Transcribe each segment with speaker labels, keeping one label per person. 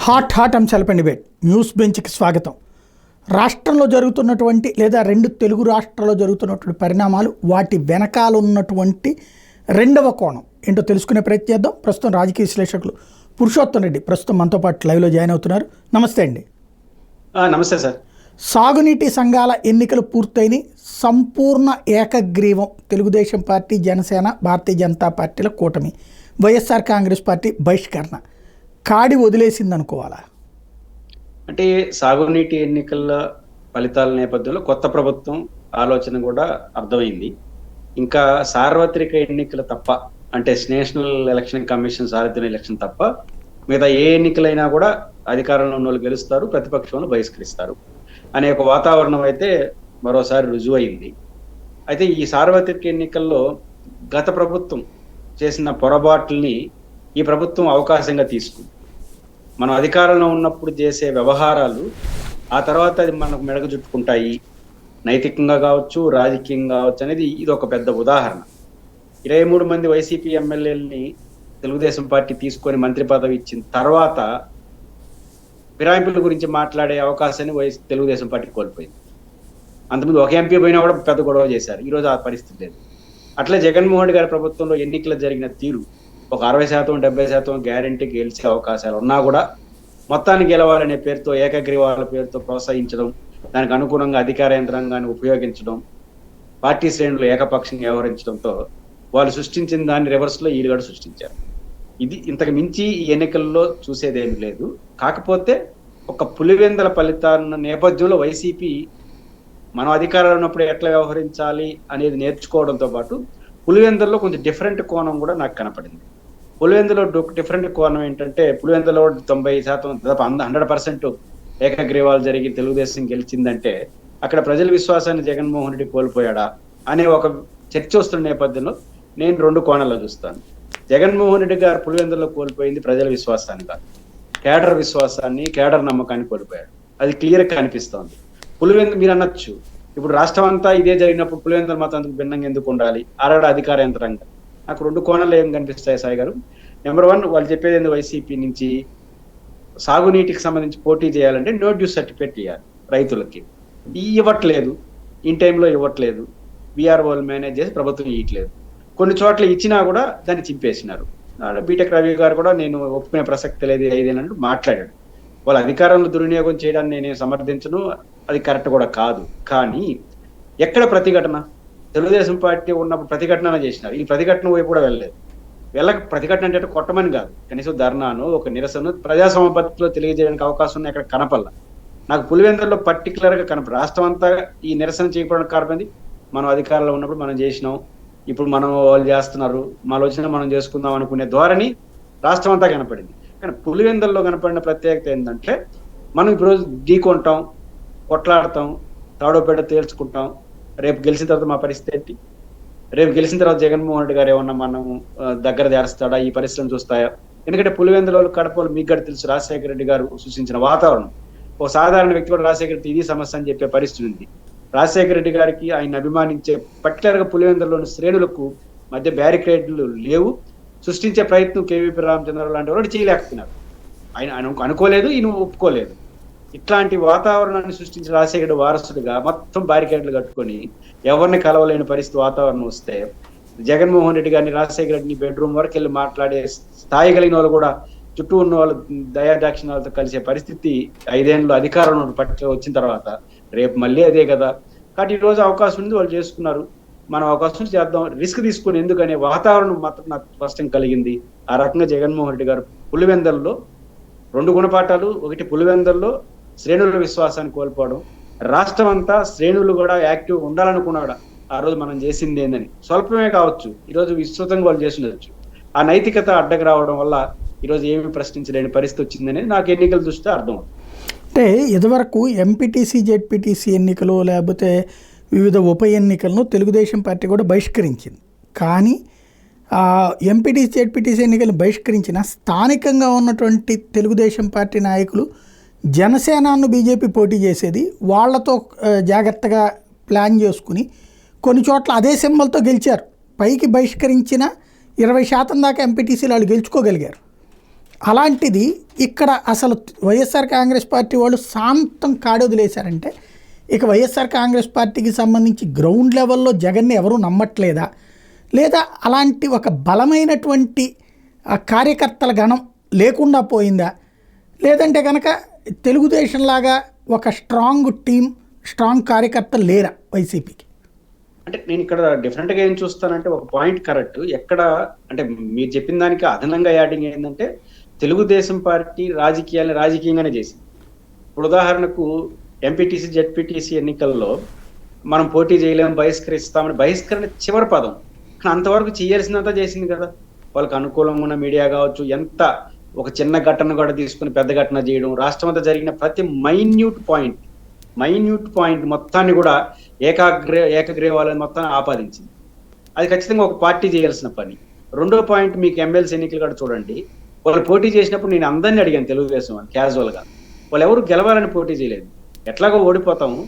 Speaker 1: Hot అంశాలపై debate news బెంచ్కి స్వాగతం. రాష్ట్రంలో జరుగుతున్నటువంటి లేదా రెండు తెలుగు రాష్ట్రాల్లో జరుగుతున్నటువంటి పరిణామాలు, వాటి వెనకాల ఉన్నటువంటి రెండవ కోణం ఏంటో తెలుసుకునే ప్రయత్నం చేద్దాం. ప్రస్తుతం రాజకీయ విశ్లేషకులు పురుషోత్తం రెడ్డి ప్రస్తుతం మనతో పాటు లైవ్లో జాయిన్ అవుతున్నారు. నమస్తే అండి.
Speaker 2: నమస్తే సార్.
Speaker 1: సాగునీటి సంఘాల ఎన్నికలు పూర్తయిన సంపూర్ణ ఏకగ్రీవం తెలుగుదేశం పార్టీ, జనసేన, భారతీయ జనతా పార్టీల కూటమి, వైఎస్ఆర్ కాంగ్రెస్ పార్టీ బహిష్కరణ కాడి వదిలేసింది అనుకోవాలా?
Speaker 2: అంటే సాగునీటి ఎన్నికల ఫలితాల నేపథ్యంలో కొత్త ప్రభుత్వం ఆలోచన కూడా అర్థమైంది. ఇంకా సార్వత్రిక ఎన్నికలు తప్ప, అంటే నేషనల్ ఎలక్షన్ కమిషన్ సార్వత్రిక ఎలక్షన్ తప్ప మిగతా ఏ ఎన్నికలైనా కూడా అధికారంలో ఉన్న వాళ్ళు గెలుస్తారు, ప్రతిపక్షంలో బహిష్కరిస్తారు అనే ఒక వాతావరణం అయితే మరోసారి రుజువు అయింది. అయితే ఈ సార్వత్రిక ఎన్నికల్లో గత ప్రభుత్వం చేసిన పొరపాట్లని ఈ ప్రభుత్వం అవకాశంగా తీసుకుంది. మనం అధికారంలో ఉన్నప్పుడు చేసే వ్యవహారాలు ఆ తర్వాత అది మనకు మెడకు చుట్టుకుంటాయి, నైతికంగా కావచ్చు, రాజకీయంగా కావచ్చు అనేది ఇది ఒక పెద్ద ఉదాహరణ. 23 మంది వైసీపీ ఎమ్మెల్యేలని తెలుగుదేశం పార్టీ తీసుకొని మంత్రి పదవి ఇచ్చిన తర్వాత ఫిరాయింపుల గురించి మాట్లాడే అవకాశాన్ని తెలుగుదేశం పార్టీ కోల్పోయింది. అంతకుముందు ఒక ఎంపీ పోయినా కూడా పెద్ద గొడవ చేశారు. ఈరోజు ఆ పరిస్థితి లేదు. అట్లే జగన్మోహన్ రెడ్డి గారి ప్రభుత్వంలో ఎన్నికలు జరిగిన తీరు ఒక 60%, 70% గ్యారంటీ గెలిచే అవకాశాలు ఉన్నా కూడా మొత్తాన్ని గెలవాలనే పేరుతో, ఏకగ్రీవాల పేరుతో ప్రోత్సహించడం, దానికి అనుగుణంగా అధికార యంత్రాంగాన్ని ఉపయోగించడం, పార్టీ శ్రేణులు ఏకపక్షంగా వ్యవహరించడంతో వాళ్ళు సృష్టించిన దాన్ని రివర్స్లో ఈడుగడ సృష్టించారు. ఇది ఇంతకు మించి ఈ ఎన్నికల్లో చూసేదేమీ లేదు. కాకపోతే ఒక పులివెందల ఫలితాల నేపథ్యంలో వైసీపీ మనం అధికారంలో ఉన్నప్పుడు ఎట్లా వ్యవహరించాలి అనేది నేర్చుకోవడంతో పాటు పులివెందుల్లో కొంచెం డిఫరెంట్ కోణం కూడా నాకు కనపడింది. పులివెందులో డిఫరెంట్ కోణం ఏంటంటే, పులివెందులో 90% దాదాపు 100% ఏకగ్రీవాలు జరిగి తెలుగుదేశం గెలిచిందంటే అక్కడ ప్రజల విశ్వాసాన్ని జగన్మోహన్ రెడ్డి కోల్పోయాడా అనే ఒక చర్చ వస్తున్న నేపథ్యంలో నేను 2 కోణాల్లో చూస్తాను. జగన్మోహన్ రెడ్డి గారు పులివెందులో కోల్పోయింది ప్రజల విశ్వాసాన్ని కాదు, కేడర్ విశ్వాసాన్ని, కేడర్ నమ్మకాన్ని కోల్పోయాడు. అది క్లియర్గా కనిపిస్తోంది. పులివెందు మీరు అనొచ్చు, ఇప్పుడు రాష్ట్రం అంతా ఇదే జరిగినప్పుడు పులివెందులు మాత్రం అందుకు భిన్నంగా ఎందుకు ఉండాలి, అరడ అధికార యంత్రాంగం. నాకు 2 కోణాలు ఏం కనిపిస్తాయి సాయి గారు. నెంబర్ 1, వాళ్ళు చెప్పేది ఏంది, వైసీపీ నుంచి సాగునీటికి సంబంధించి పోటీ చేయాలంటే నో డ్యూ సర్టిఫికేట్ ఇవ్వాలి రైతులకి. ఇవ్వట్లేదు, ఇన్ టైంలో ఇవ్వట్లేదు, బీఆర్ఓలు మేనేజ్ చేసి ప్రభుత్వం ఇవ్వట్లేదు. కొన్ని చోట్ల ఇచ్చినా కూడా దాన్ని చింపేసినారు. బీటెక్ రవి గారు కూడా నేను ఒప్పుకునే ప్రసక్తి లేదు 5 ఏళ్ళంటూ మాట్లాడాడు. వాళ్ళ అధికారంలో దుర్వినియోగం చేయడాన్ని నేనేం సమర్థించను, అది కరెక్ట్ కూడా కాదు. కానీ ఎక్కడ ప్రతిఘటన? తెలుగుదేశం పార్టీ ఉన్నప్పుడు ప్రతిఘటన చేసినారు. ఈ ప్రతిఘటన వైపు కూడా వెళ్ళలేదు. ప్రతిఘటన అంటే కొట్టమని కాదు, కనీసం ధర్నాను, ఒక నిరసన ప్రజాస్వామ్య పద్ధతిలో తెలియజేయడానికి అవకాశం ఉంది. అక్కడ కనపల్ల. నాకు పులివెందుల్లో పర్టికులర్గా రాష్ట్రం అంతా ఈ నిరసన చేయకపోవడానికి కారణం మనం అధికారంలో ఉన్నప్పుడు మనం చేసినాం, ఇప్పుడు మనం వాళ్ళు చేస్తున్నారు, మాలో వచ్చినా మనం చేసుకుందాం అనుకునే ధోరణి రాష్ట్రం అంతా కనపడింది. కానీ పులివెందుల్లో కనపడిన ప్రత్యేకత ఏంటంటే, మనం ఇప్పుడు ఢీకొంటాం, కొట్లాడతాం, తాడోపేట తేల్చుకుంటాం, రేపు గెలిచిన తర్వాత మా పరిస్థితి ఏంటి, రేపు గెలిచిన తర్వాత జగన్మోహన్ రెడ్డి గారు ఏమన్నా మనం దగ్గర చేస్తాడా, ఈ పరిస్థితులను చూస్తాయా? ఎందుకంటే పులివెందులో, కడపలో మీకు కూడా తెలుసు, రాజశేఖర రెడ్డి గారు సృష్టించిన వాతావరణం. ఒక సాధారణ వ్యక్తి కూడా రాజశేఖర రెడ్డి ఇది సమస్య అని చెప్పే పరిస్థితి ఉంది. రాజశేఖర రెడ్డి గారికి ఆయన అభిమానించే పర్టికులర్గా పులివెందులోని శ్రేణులకు మధ్య బ్యారికేడ్లు లేవు. సృష్టించే ప్రయత్నం కేవీపీ రామచంద్రరావు లాంటి వాడు చేయలేకపోతున్నారు. ఆయన అనుకోలేదు, ఈయన ఒప్పుకోలేదు. ఇట్లాంటి వాతావరణాన్ని సృష్టించిన రాజశేఖర వారసుడిగా మొత్తం బ్యారికేడ్లు కట్టుకొని ఎవరిని కలవలేని పరిస్థితి వాతావరణం వస్తే, జగన్మోహన్ రెడ్డి గారిని, రాజశేఖర రెడ్డిని బెడ్రూమ్ వరకు వెళ్ళి మాట్లాడే స్థాయి కలిగిన వాళ్ళు కూడా చుట్టూ ఉన్న వాళ్ళు దయాదాక్షిణాలతో కలిసే పరిస్థితి 5 ఏళ్ళు అధికారంలో పట్ల వచ్చిన తర్వాత రేపు మళ్ళీ అదే కదా. కాబట్టి ఈరోజు అవకాశం ఉంది, వాళ్ళు చేసుకున్నారు, మనం అవకాశం చేద్దాం, రిస్క్ తీసుకుని ఎందుకనే వాతావరణం మాత్రం నాకు స్పష్టం కలిగింది. ఆ రకంగా జగన్మోహన్ రెడ్డి గారు పులివెందుల్లో 2 గుణపాఠాలు. ఒకటి, పులివెందుల్లో శ్రేణుల విశ్వాసాన్ని కోల్పోవడం, రాష్ట్రం అంతా శ్రేణులు కూడా యాక్టివ్ ఉండాలనుకున్నాడు. ఆ రోజు మనం చేసింది ఏందని స్వల్పమే కావచ్చు, ఈరోజు విస్తృతంగా వాళ్ళు చేసి ఉండొచ్చు. ఆ నైతికత అడ్డకు రావడం వల్ల ఈరోజు ఏమి ప్రశ్నించలేని పరిస్థితి వచ్చిందని నాకు ఎన్నికలు చూస్తే అర్థమవుతుంది.
Speaker 1: అంటే ఇదివరకు ఎంపీటీసీ, జెడ్పీటీసీ ఎన్నికలు లేకపోతే వివిధ ఉప ఎన్నికలను తెలుగుదేశం పార్టీ కూడా బహిష్కరించింది. కానీ ఎంపీటీసీ, జెడ్పీటీసీ ఎన్నికలను బహిష్కరించిన స్థానికంగా ఉన్నటువంటి తెలుగుదేశం పార్టీ నాయకులు జనసేనను బీజేపీ పోటీ చేసేది, వాళ్లతో జాగ్రత్తగా ప్లాన్ చేసుకుని కొన్ని చోట్ల అదే సింబల్తో గెలిచారు. పైకి బహిష్కరించిన 20% దాకా ఎంపీటీసీలు వాళ్ళు గెలుచుకోగలిగారు. అలాంటిది ఇక్కడ అసలు వైఎస్ఆర్ కాంగ్రెస్ పార్టీ వాళ్ళు శాంతం కాడొదిలేశారంటే ఇక వైఎస్ఆర్ కాంగ్రెస్ పార్టీకి సంబంధించి గ్రౌండ్ లెవెల్లో జగన్ని ఎవరూ నమ్మట్లేదా, లేదా అలాంటి ఒక బలమైనటువంటి కార్యకర్తల గణం లేకుండా పోయిందా, లేదంటే కనుక తెలుగుదేశంలాగా ఒక స్ట్రాంగ్ టీం స్ట్రాంగ్ కార్యకర్తలు లేరా వైసీపీకి?
Speaker 2: అంటే నేను ఇక్కడ డిఫరెంట్గా ఏం చూస్తానంటే ఒక పాయింట్ కరెక్ట్. ఎక్కడ అంటే మీరు చెప్పిన దానికి అదనంగా యాడింగ్ ఏంటంటే తెలుగుదేశం పార్టీ రాజకీయాన్ని రాజకీయంగానే చేసింది. ఇప్పుడు ఉదాహరణకు ఎంపీటీసీ జెడ్పీటీసీ ఎన్నికల్లో మనం పోటీ చేయలేము, బహిష్కరిస్తామని బహిష్కరణ చివరి పదం, కానీ అంతవరకు చేయాల్సినంత చేసింది కదా. వాళ్ళకి అనుకూలంగా ఉన్న మీడియా కావచ్చు, ఎంత ఒక చిన్న ఘటన కూడా తీసుకుని పెద్ద ఘటన చేయడం, రాష్ట్రం అంతా జరిగిన ప్రతి మైన్యూట్ పాయింట్ మొత్తాన్ని కూడా ఏకగ్రీవాలని మొత్తాన్ని ఆపాదించింది. అది ఖచ్చితంగా ఒక పార్టీ చేయాల్సిన పని. రెండో పాయింట్, మీకు ఎమ్మెల్సీ ఎన్నికలు కూడా చూడండి. వాళ్ళు పోటీ చేసినప్పుడు నేను అందరినీ అడిగాను తెలుగుదేశం అని క్యాజువల్గా. వాళ్ళు ఎవరు గెలవాలని పోటీ చేయలేదు, ఎట్లాగో ఓడిపోతాము,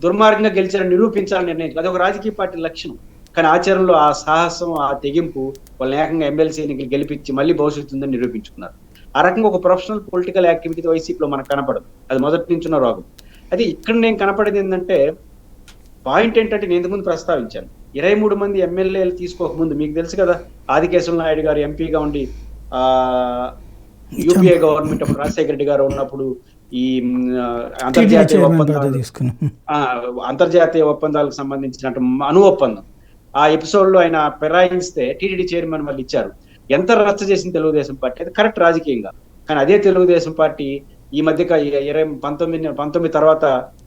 Speaker 2: దుర్మార్గంగా గెలిచారని నిరూపించాలని నిర్ణయించారు. అది ఒక రాజకీయ పార్టీ లక్షణం. కానీ ఆచరణలో ఆ సాహసం, ఆ తెగింపు వాళ్ళని ఏకంగా ఎమ్మెల్సీ ఎన్నికలు గెలిపించి మళ్ళీ భవిష్యత్తు ఉందని నిరూపించుకున్నారు. ఆ రకంగా ఒక ప్రొఫెషనల్ పొలిటికల్ యాక్టివిటీ వైసీపీలో మనకు కనపడదు. అది మొదటి నుంచి ఉన్న రోగం. అది ఇక్కడ నేను కనపడేది ఏంటంటే పాయింట్ ఏంటంటే నేను ఇంతకుముందు ప్రస్తావించాను, 23 మంది ఎమ్మెల్యేలు తీసుకోకముందు మీకు తెలుసు కదా, ఆదికేశవ నాయుడు గారు ఎంపీగా ఉండి యూపీఏ గవర్నమెంట్ అప్పుడు రాజశేఖర రెడ్డి గారు ఉన్నప్పుడు ఈ అంతర్జాతీయ ఒప్పందాలకు సంబంధించిన అణు ఒప్పందం ఆ ఎపిసోడ్ లో ఆయన పెరాయిస్తే టీటీడీ చైర్మన్ వాళ్ళు ఇచ్చారు. ఎంత రచ్చ చేసింది తెలుగుదేశం పార్టీ, అది కరెక్ట్ రాజకీయంగా. కానీ అదే తెలుగుదేశం పార్టీ ఈ మధ్య 19 తర్వాత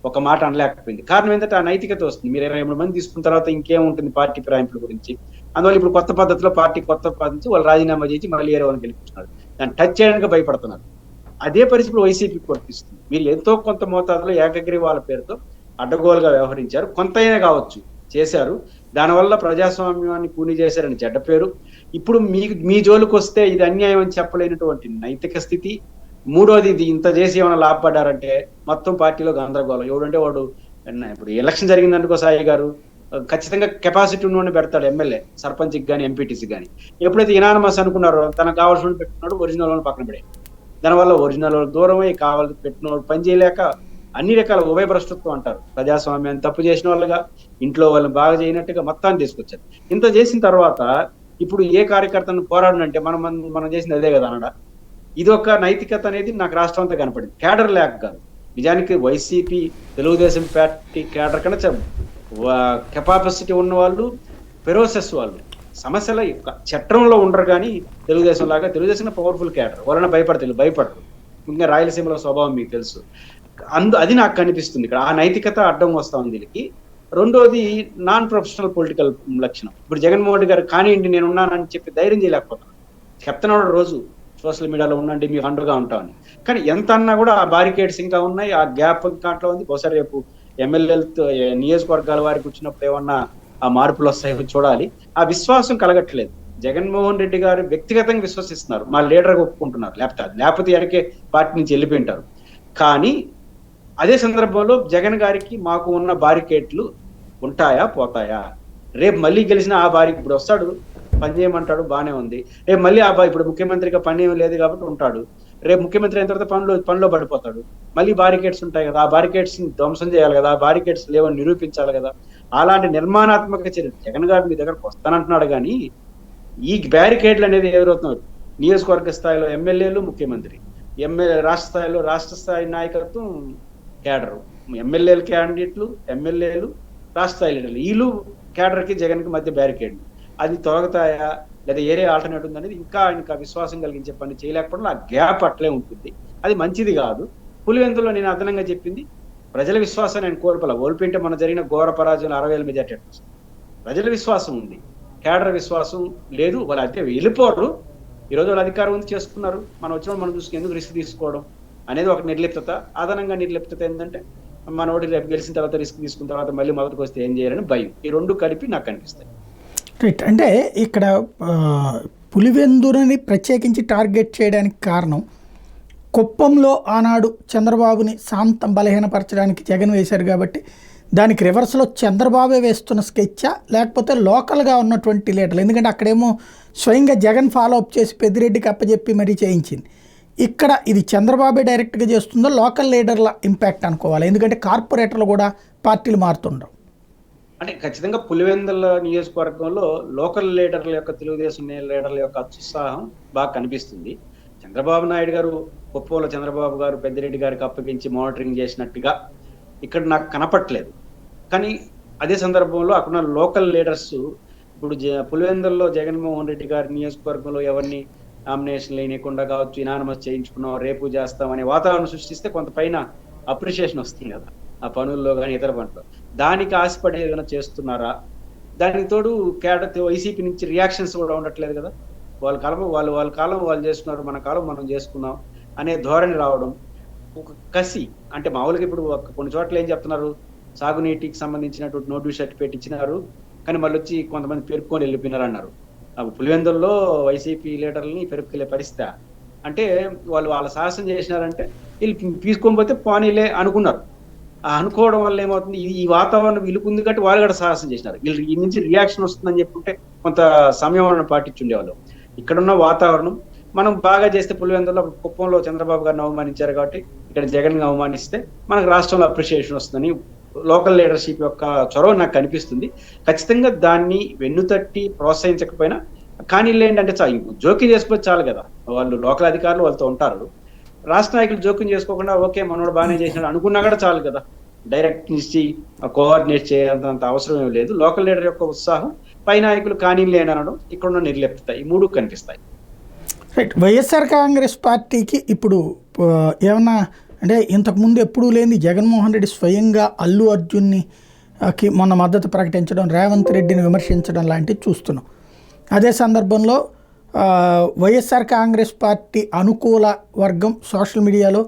Speaker 2: ఒక మాట అనలేకపోయింది. కారణం ఏంటంటే ఆ నైతికత వస్తుంది. మీరు 23 మంది తీసుకున్న తర్వాత ఇంకేముంటుంది పార్టీ ఫిరాయింపుల గురించి. అందువల్ల ఇప్పుడు కొత్త పద్ధతిలో కొత్త పద్ధతి వాళ్ళు రాజీనామా చేసి మళ్ళీ వేరే వాళ్ళని గెలిపించున్నారు. దాన్ని టచ్ చేయడానికి భయపడుతున్నారు. అదే పరిస్థితి వైసీపీకి వర్తిస్తుంది. మీరు ఎంతో కొంత మోతాదులో ఏకగ్రీవాల పేరుతో అడ్డగోలుగా వ్యవహరించారు, కొంతైనా కావచ్చు చేశారు. దానివల్ల ప్రజాస్వామ్యాన్ని కూని చేశారని చెడ్డ పేరు. ఇప్పుడు మీ జోలికి వస్తే ఇది అన్యాయం అని చెప్పలేనటువంటి నైతిక స్థితి. మూడోది, ఇది ఇంత చేసి ఏమైనా లాభపడ్డారంటే మొత్తం పార్టీలో గందరగోళం. ఎవడంటే వాడు ఇప్పుడు ఎలక్షన్ జరిగిందనుకో సాయి గారు ఖచ్చితంగా కెపాసిటీ ఉన్నోడిని పెడతాడు ఎమ్మెల్యే, సర్పంచ్కి కానీ ఎంపీటీసీ కానీ. ఎప్పుడైతే ఇనానమస్ అనుకున్నారో తనకు కావాల్సిన పెట్టుకున్నాడు, ఒరిజినల్ వాళ్ళని పక్కన పడే. దానివల్ల ఒరిజినల్ వాళ్ళు దూరమై కావాలి పెట్టిన పని చేయలేక అన్ని రకాల ఉభయ భ్రష్టత్వం అంటారు. ప్రజాస్వామ్యాన్ని తప్పు చేసిన వాళ్ళుగా, ఇంట్లో వాళ్ళని బాగా చేయనట్టుగా మొత్తాన్ని తీసుకొచ్చారు. ఇంత చేసిన తర్వాత ఇప్పుడు ఏ కార్యకర్తను పోరాడనంటే మనం చేసింది అదే కదా అనడా. ఇది ఒక నైతికత అనేది నాకు రాష్ట్రం అంతా కనపడింది. కేడర్ లేక కాదు, నిజానికి వైసీపీ తెలుగుదేశం పార్టీ కేడర్ కన్నా కెపాసిటీ ఉన్న వాళ్ళు, ఫెరోసెస్ వాళ్ళు సమస్యల చట్టంలో ఉండరు. కానీ తెలుగుదేశం పవర్ఫుల్ కేడర్ వలన భయపడరు. ఇంకా రాయలసీమలో స్వభావం మీకు తెలుసు. అది నాకు కనిపిస్తుంది ఇక్కడ. ఆ నైతికత అడ్డం వస్తా ఉంది దీనికి. రెండోది, నాన్ ప్రొఫెషనల్ పొలిటికల్ లక్షణం. ఇప్పుడు జగన్మోహన్ రెడ్డి గారు కానివ్వండి నేను ఉన్నానని చెప్పి ధైర్యం చేయలేకపోతున్నాను. చెప్తున్నాడు రోజు సోషల్ మీడియాలో ఉండండి మీకు అండగా ఉంటామని. కానీ ఎంత అన్నా కూడా ఆ బారికేడ్స్ ఇంకా ఉన్నాయి, ఆ గ్యాప్ దాంట్లో ఉంది. బహుశా రేపు ఎమ్మెల్యేలతో నియోజకవర్గాల వారికి వచ్చినప్పుడు ఏమన్నా ఆ మార్పులు వస్తాయో చూడాలి. ఆ విశ్వాసం కలగట్లేదు. జగన్మోహన్ రెడ్డి గారు వ్యక్తిగతంగా విశ్వసిస్తున్నారు, మా లీడర్గా ఒప్పుకుంటున్నారు, లేకపోతే ఎరకే పార్టీ నుంచి వెళ్ళిపోయింటారు. కానీ అదే సందర్భంలో జగన్ గారికి మాకు ఉన్న బారికేట్లు ఉంటాయా పోతాయా? రేపు మళ్ళీ గెలిచిన ఆ బారికి ఇప్పుడు వస్తాడు, పని చేయమంటాడు, బాగానే ఉంది. రేపు మళ్ళీ ఇప్పుడు ముఖ్యమంత్రిగా పని ఏమి లేదు కాబట్టి ఉంటాడు. రేపు ముఖ్యమంత్రి అయిన తర్వాత పనిలో పడిపోతాడు. మళ్ళీ బారికేడ్స్ ఉంటాయి కదా, ఆ బారికేడ్స్ ని ధ్వంసం చేయాలి కదా, ఆ బారికేడ్స్ లేవని నిరూపించాలి కదా. అలాంటి నిర్మాణాత్మక చర్య జగన్ గారు మీ దగ్గరకు వస్తానంటున్నాడు. కానీ ఈ బ్యారికేడ్లు అనేది ఎదురవుతున్నారు నియోజకవర్గ స్థాయిలో ఎమ్మెల్యేలు, ముఖ్యమంత్రి, రాష్ట్ర స్థాయి నాయకత్వం, కేడరు, ఎమ్మెల్యేలు క్యాండిడేట్లు, ఎమ్మెల్యేలు, రాష్ట్ర స్థాయి లీడర్లు, వీళ్ళు కేడర్కి జగన్కి మధ్య బ్యారికేడ్. అది తొలగతాయా లేదా ఏరే ఆల్టర్నేట్ ఉందనేది ఇంకా ఆయనకు విశ్వాసం కలిగించే పని చేయలేకపోవడం. ఆ గ్యాప్ అట్లే ఉంటుంది, అది మంచిది కాదు. పులివెందులో నేను అదనంగా చెప్పింది, ప్రజల విశ్వాసాన్ని ఆయన ఓడిపోయింటే మన జరిగిన ఘోర పరాజయం 60,000 మెజార్టీ. ప్రజల విశ్వాసం ఉంది, కేడర్ విశ్వాసం లేదు. వాళ్ళు అయితే వెళ్ళిపోరు. ఈరోజు వాళ్ళు అధికారం ఉంది చేసుకున్నారు, మనం వచ్చినప్పుడు మనం చూసుకుని ఎందుకు రిస్క్ తీసుకోవడం అనేది ఒక నిర్లిప్తత. అదనంగా నిర్లిప్తత ఏంటంటే మనోడి రేపు గెలిచిన తర్వాత రిస్క్ తీసుకున్న తర్వాత మళ్ళీ మొదటికి వస్తే ఏం చేయాలని భయం. ఈ రెండు కలిపి నాకు కనిపిస్తాయి.
Speaker 1: రైట్. అంటే ఇక్కడ పులివెందులని ప్రత్యేకించి టార్గెట్ చేయడానికి కారణం, కుప్పంలో ఆనాడు చంద్రబాబుని శాంతం బలహీనపరచడానికి జగన్ వేశారు కాబట్టి దానికి రివర్స్లో చంద్రబాబే వేస్తున్న స్కెచ్చా, లేకపోతే లోకల్గా ఉన్నటువంటి లీడర్లు? ఎందుకంటే అక్కడేమో స్వయంగా జగన్ ఫాలో అప్ చేసి పెద్దిరెడ్డికి అప్పచెప్పి మరీ చేయించింది. ఇక్కడ ఇది చంద్రబాబే డైరెక్ట్గా చేస్తుందో లోకల్ లీడర్ల ఇంపాక్ట్ అనుకోవాలి, ఎందుకంటే కార్పొరేటర్లు కూడా పార్టీలు మారుతుండవు.
Speaker 2: అంటే ఖచ్చితంగా పులివెందుల నియోజకవర్గంలో లోకల్ లీడర్ల యొక్క, తెలుగుదేశం లీడర్ల యొక్క అత్యుత్సాహం బాగా కనిపిస్తుంది. చంద్రబాబు నాయుడు గారు కుప్పంలో చంద్రబాబు గారు పెద్దిరెడ్డి గారికి అప్పగించి మానిటరింగ్ చేసినట్టుగా ఇక్కడ నాకు కనపట్లేదు. కానీ అదే సందర్భంలో అక్కడ లోకల్ లీడర్స్ ఇప్పుడు పులివెందుల్లో జగన్మోహన్ రెడ్డి గారి నియోజకవర్గంలో ఎవరిని నామినేషన్ లేనికుండా కావచ్చు, ఇనానమస్ చేయించుకున్నాం, రేపు చేస్తామనే వాతావరణం సృష్టిస్తే కొంత పైన అప్రిషియేషన్ వస్తుంది కదా ఆ పనుల్లో కానీ ఇతర పనుల్లో. దానికి ఆశపడి ఏదైనా చేస్తున్నారా? దానికి తోడు వైసీపీ నుంచి రియాక్షన్స్ కూడా ఉండట్లేదు కదా. వాళ్ళ కాలం వాళ్ళు చేస్తున్నారు, మన కాలం మనం చేసుకున్నాం అనే ధోరణి రావడం, ఒక కసి. అంటే మామూలుగా ఇప్పుడు కొన్ని చోట్ల ఏం చెప్తున్నారు, సాగునీటికి సంబంధించినటువంటి నోటీస్ సర్టిఫికేట్ ఇచ్చినారు, కానీ మళ్ళీ వచ్చి కొంతమంది పెరుపుకొని వెళ్ళిపోయినారు అన్నారు. పులివెందుల్లో వైసీపీ లీడర్లని పెరుపుకెళ్ళే పరిస్థితి. అంటే వాళ్ళ సాహసం చేసినారంటే వీళ్ళు తీసుకొని పోతే పానీలే అనుకున్నారు. అనుకోవడం వల్ల ఏమవుతుంది, ఈ వాతావరణం వీళ్ళకుంది కాబట్టి వాళ్ళు కూడా సాహసం చేసినారు. వీళ్ళు ఈ నుంచి రియాక్షన్ వస్తుందని చెప్పుకుంటే కొంత సమయం పాటించుండేవాళ్ళు. ఇక్కడున్న వాతావరణం మనం బాగా చేస్తే, పులివెందుల్లో కుప్పంలో చంద్రబాబు గారిని అవమానించారు కాబట్టి ఇక్కడ జగన్ ని అవమానిస్తే మనకు రాష్ట్రంలో అప్రిషియేషన్ వస్తుందని లోకల్ లీడర్షిప్ యొక్క చొరవ నాకు కనిపిస్తుంది. ఖచ్చితంగా దాన్ని వెన్నుతట్టి ప్రోత్సహించకపోయినా కానీ ఏంటంటే జోక్యం చేసుకోవచ్చు చాలు కదా. వాళ్ళు లోకల్ అధికారులు వాళ్ళతో ఉంటారు, రాష్ట్ర నాయకులు జోక్యం చేసుకోకుండా ఓకే మనోడు బాగానే చేసినాడు అనుకున్నా కూడా చాలు కదా. డైరెక్ట్ నుంచి కోఆర్డినేట్ చేయాలంత అవసరం ఏం లేదు. లోకల్ లీడర్ యొక్క ఉత్సాహం, పై నాయకులు కానీ లేనడం, ఇక్కడున్న నిర్లిప్తత, ఈ మూడు కనిపిస్తాయి.
Speaker 1: రైట్. వైఎస్ఆర్ కాంగ్రెస్ పార్టీకి ఇప్పుడు ఏమన్నా అంటే ఇంతకుముందు ఎప్పుడూ లేని జగన్మోహన్ రెడ్డి స్వయంగా అల్లు అర్జున్ని మొన్న మద్దతు ప్రకటించడం, రేవంత్ రెడ్డిని విమర్శించడం లాంటివి చూస్తున్నాం. అదే సందర్భంలో వైఎస్ఆర్ కాంగ్రెస్ పార్టీ అనుకూల వర్గం సోషల్ మీడియాలో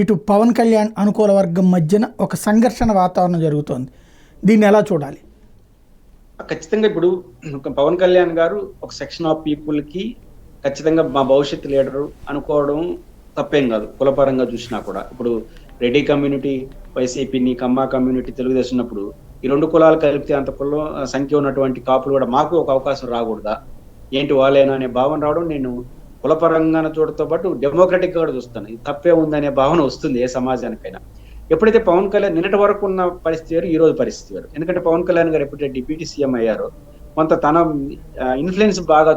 Speaker 1: ఇటు పవన్ కళ్యాణ్ అనుకూల వర్గం మధ్యన ఒక సంఘర్షణ వాతావరణం జరుగుతోంది. దీన్ని ఎలా చూడాలి?
Speaker 2: ఖచ్చితంగా ఇప్పుడు పవన్ కళ్యాణ్ గారు ఒక సెక్షన్ ఆఫ్ పీపుల్ కి ఖచ్చితంగా మా భవిష్యత్ లీడరు అనుకోవడం తప్పేం కాదు, కులపరంగా చూసినా కూడా. ఇప్పుడు రెడ్డి కమ్యూనిటీ వైసీపీని, కమ్మా కమ్యూనిటీ తెలుగుదేశం ఉన్నప్పుడు ఈ రెండు కులాలు కలిపితే అంత కులం సంఖ్య ఉన్నటువంటి కాపులు కూడా మాకు ఒక అవకాశం రాకూడదా, ఏంటి వాళ్ళేనా అనే భావన రావడం నేను కులపరంగా చూడటంతో పాటు డెమోక్రటిక్ గా కూడా చూస్తాను. ఇది తప్పే ఉందనే భావన వస్తుంది ఏ సమాజానికైనా. ఎప్పుడైతే పవన్ కళ్యాణ్ నిన్నటి వరకు ఉన్న పరిస్థితి వేరు, ఈ రోజు పరిస్థితి వేరు. ఎందుకంటే పవన్ కళ్యాణ్ గారు ఎప్పుడైతే డిప్యూటీ సీఎం అయ్యారో కొంత తన ఇన్ఫ్లుయెన్స్ బాగా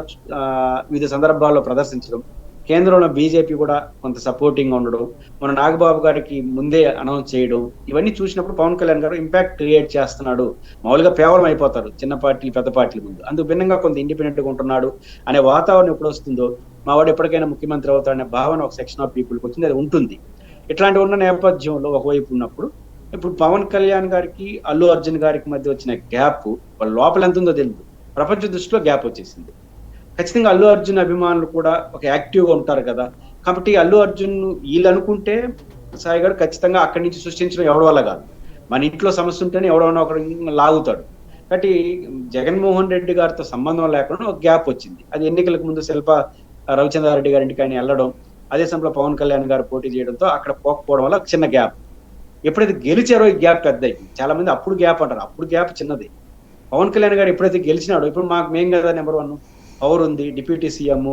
Speaker 2: వివిధ సందర్భాల్లో ప్రదర్శించడం, కేంద్రంలో బీజేపీ కూడా కొంత సపోర్టింగ్ ఉండడం, మన నాగబాబు గారికి ముందే అనౌన్స్ చేయడం, ఇవన్నీ చూసినప్పుడు పవన్ కళ్యాణ్ గారు ఇంపాక్ట్ క్రియేట్ చేస్తున్నాడు. మామూలుగా పేవరం అయిపోతారు చిన్న పార్టీలు పెద్ద పార్టీల ముందు, అందుకు భిన్నంగా కొంత ఇండిపెండెంట్ గా ఉంటున్నాడు అనే వాతావరణం ఎప్పుడు వస్తుందో, మా వాడు ఎప్పటికైనా ముఖ్యమంత్రి అవుతాడనే భావన ఒక సెక్షన్ ఆఫ్ పీపుల్కి వచ్చింది, అది ఉంటుంది. ఇట్లాంటి ఉన్న నేపథ్యంలో ఒకవైపు ఉన్నప్పుడు ఇప్పుడు పవన్ కళ్యాణ్ గారికి అల్లు అర్జున్ గారికి మధ్య వచ్చిన గ్యాప్ వాళ్ళ లోపల ఎంత ఉందో తెలియదు, ప్రపంచ దృష్టిలో గ్యాప్ వచ్చేసింది. ఖచ్చితంగా అల్లు అర్జున్ అభిమానులు కూడా ఒక యాక్టివ్గా ఉంటారు కదా, కాబట్టి అల్లు అర్జున్ వీళ్ళు అనుకుంటే సాయి గారు ఖచ్చితంగా అక్కడి నుంచి సృష్టించడం ఎవరి వల్ల కాదు. మన ఇంట్లో సమస్య ఉంటేనే ఎవడన్నా ఒకడు లాగుతాడు. కాబట్టి జగన్మోహన్ రెడ్డి గారితో సంబంధం లేకుండా ఒక గ్యాప్ వచ్చింది. అది ఎన్నికలకు ముందు శిల్ప రవిచంద్రారెడ్డి గారింటికి ఆయన వెళ్ళడం, అదే సమయంలో పవన్ కళ్యాణ్ గారు పోటీ చేయడంతో అక్కడ పోకపోవడం వల్ల చిన్న గ్యాప్. ఎప్పుడైతే గెలిచారో ఈ గ్యాప్ పెద్ద అయిపోయింది. చాలా మంది అప్పుడు గ్యాప్ అంటారు, అప్పుడు గ్యాప్ చిన్నది. పవన్ కళ్యాణ్ గారు ఎప్పుడైతే గెలిచినాడో ఇప్పుడు మేం కదా నెంబర్ 1 పవర్ ఉంది, డిప్యూటీ సీఎం,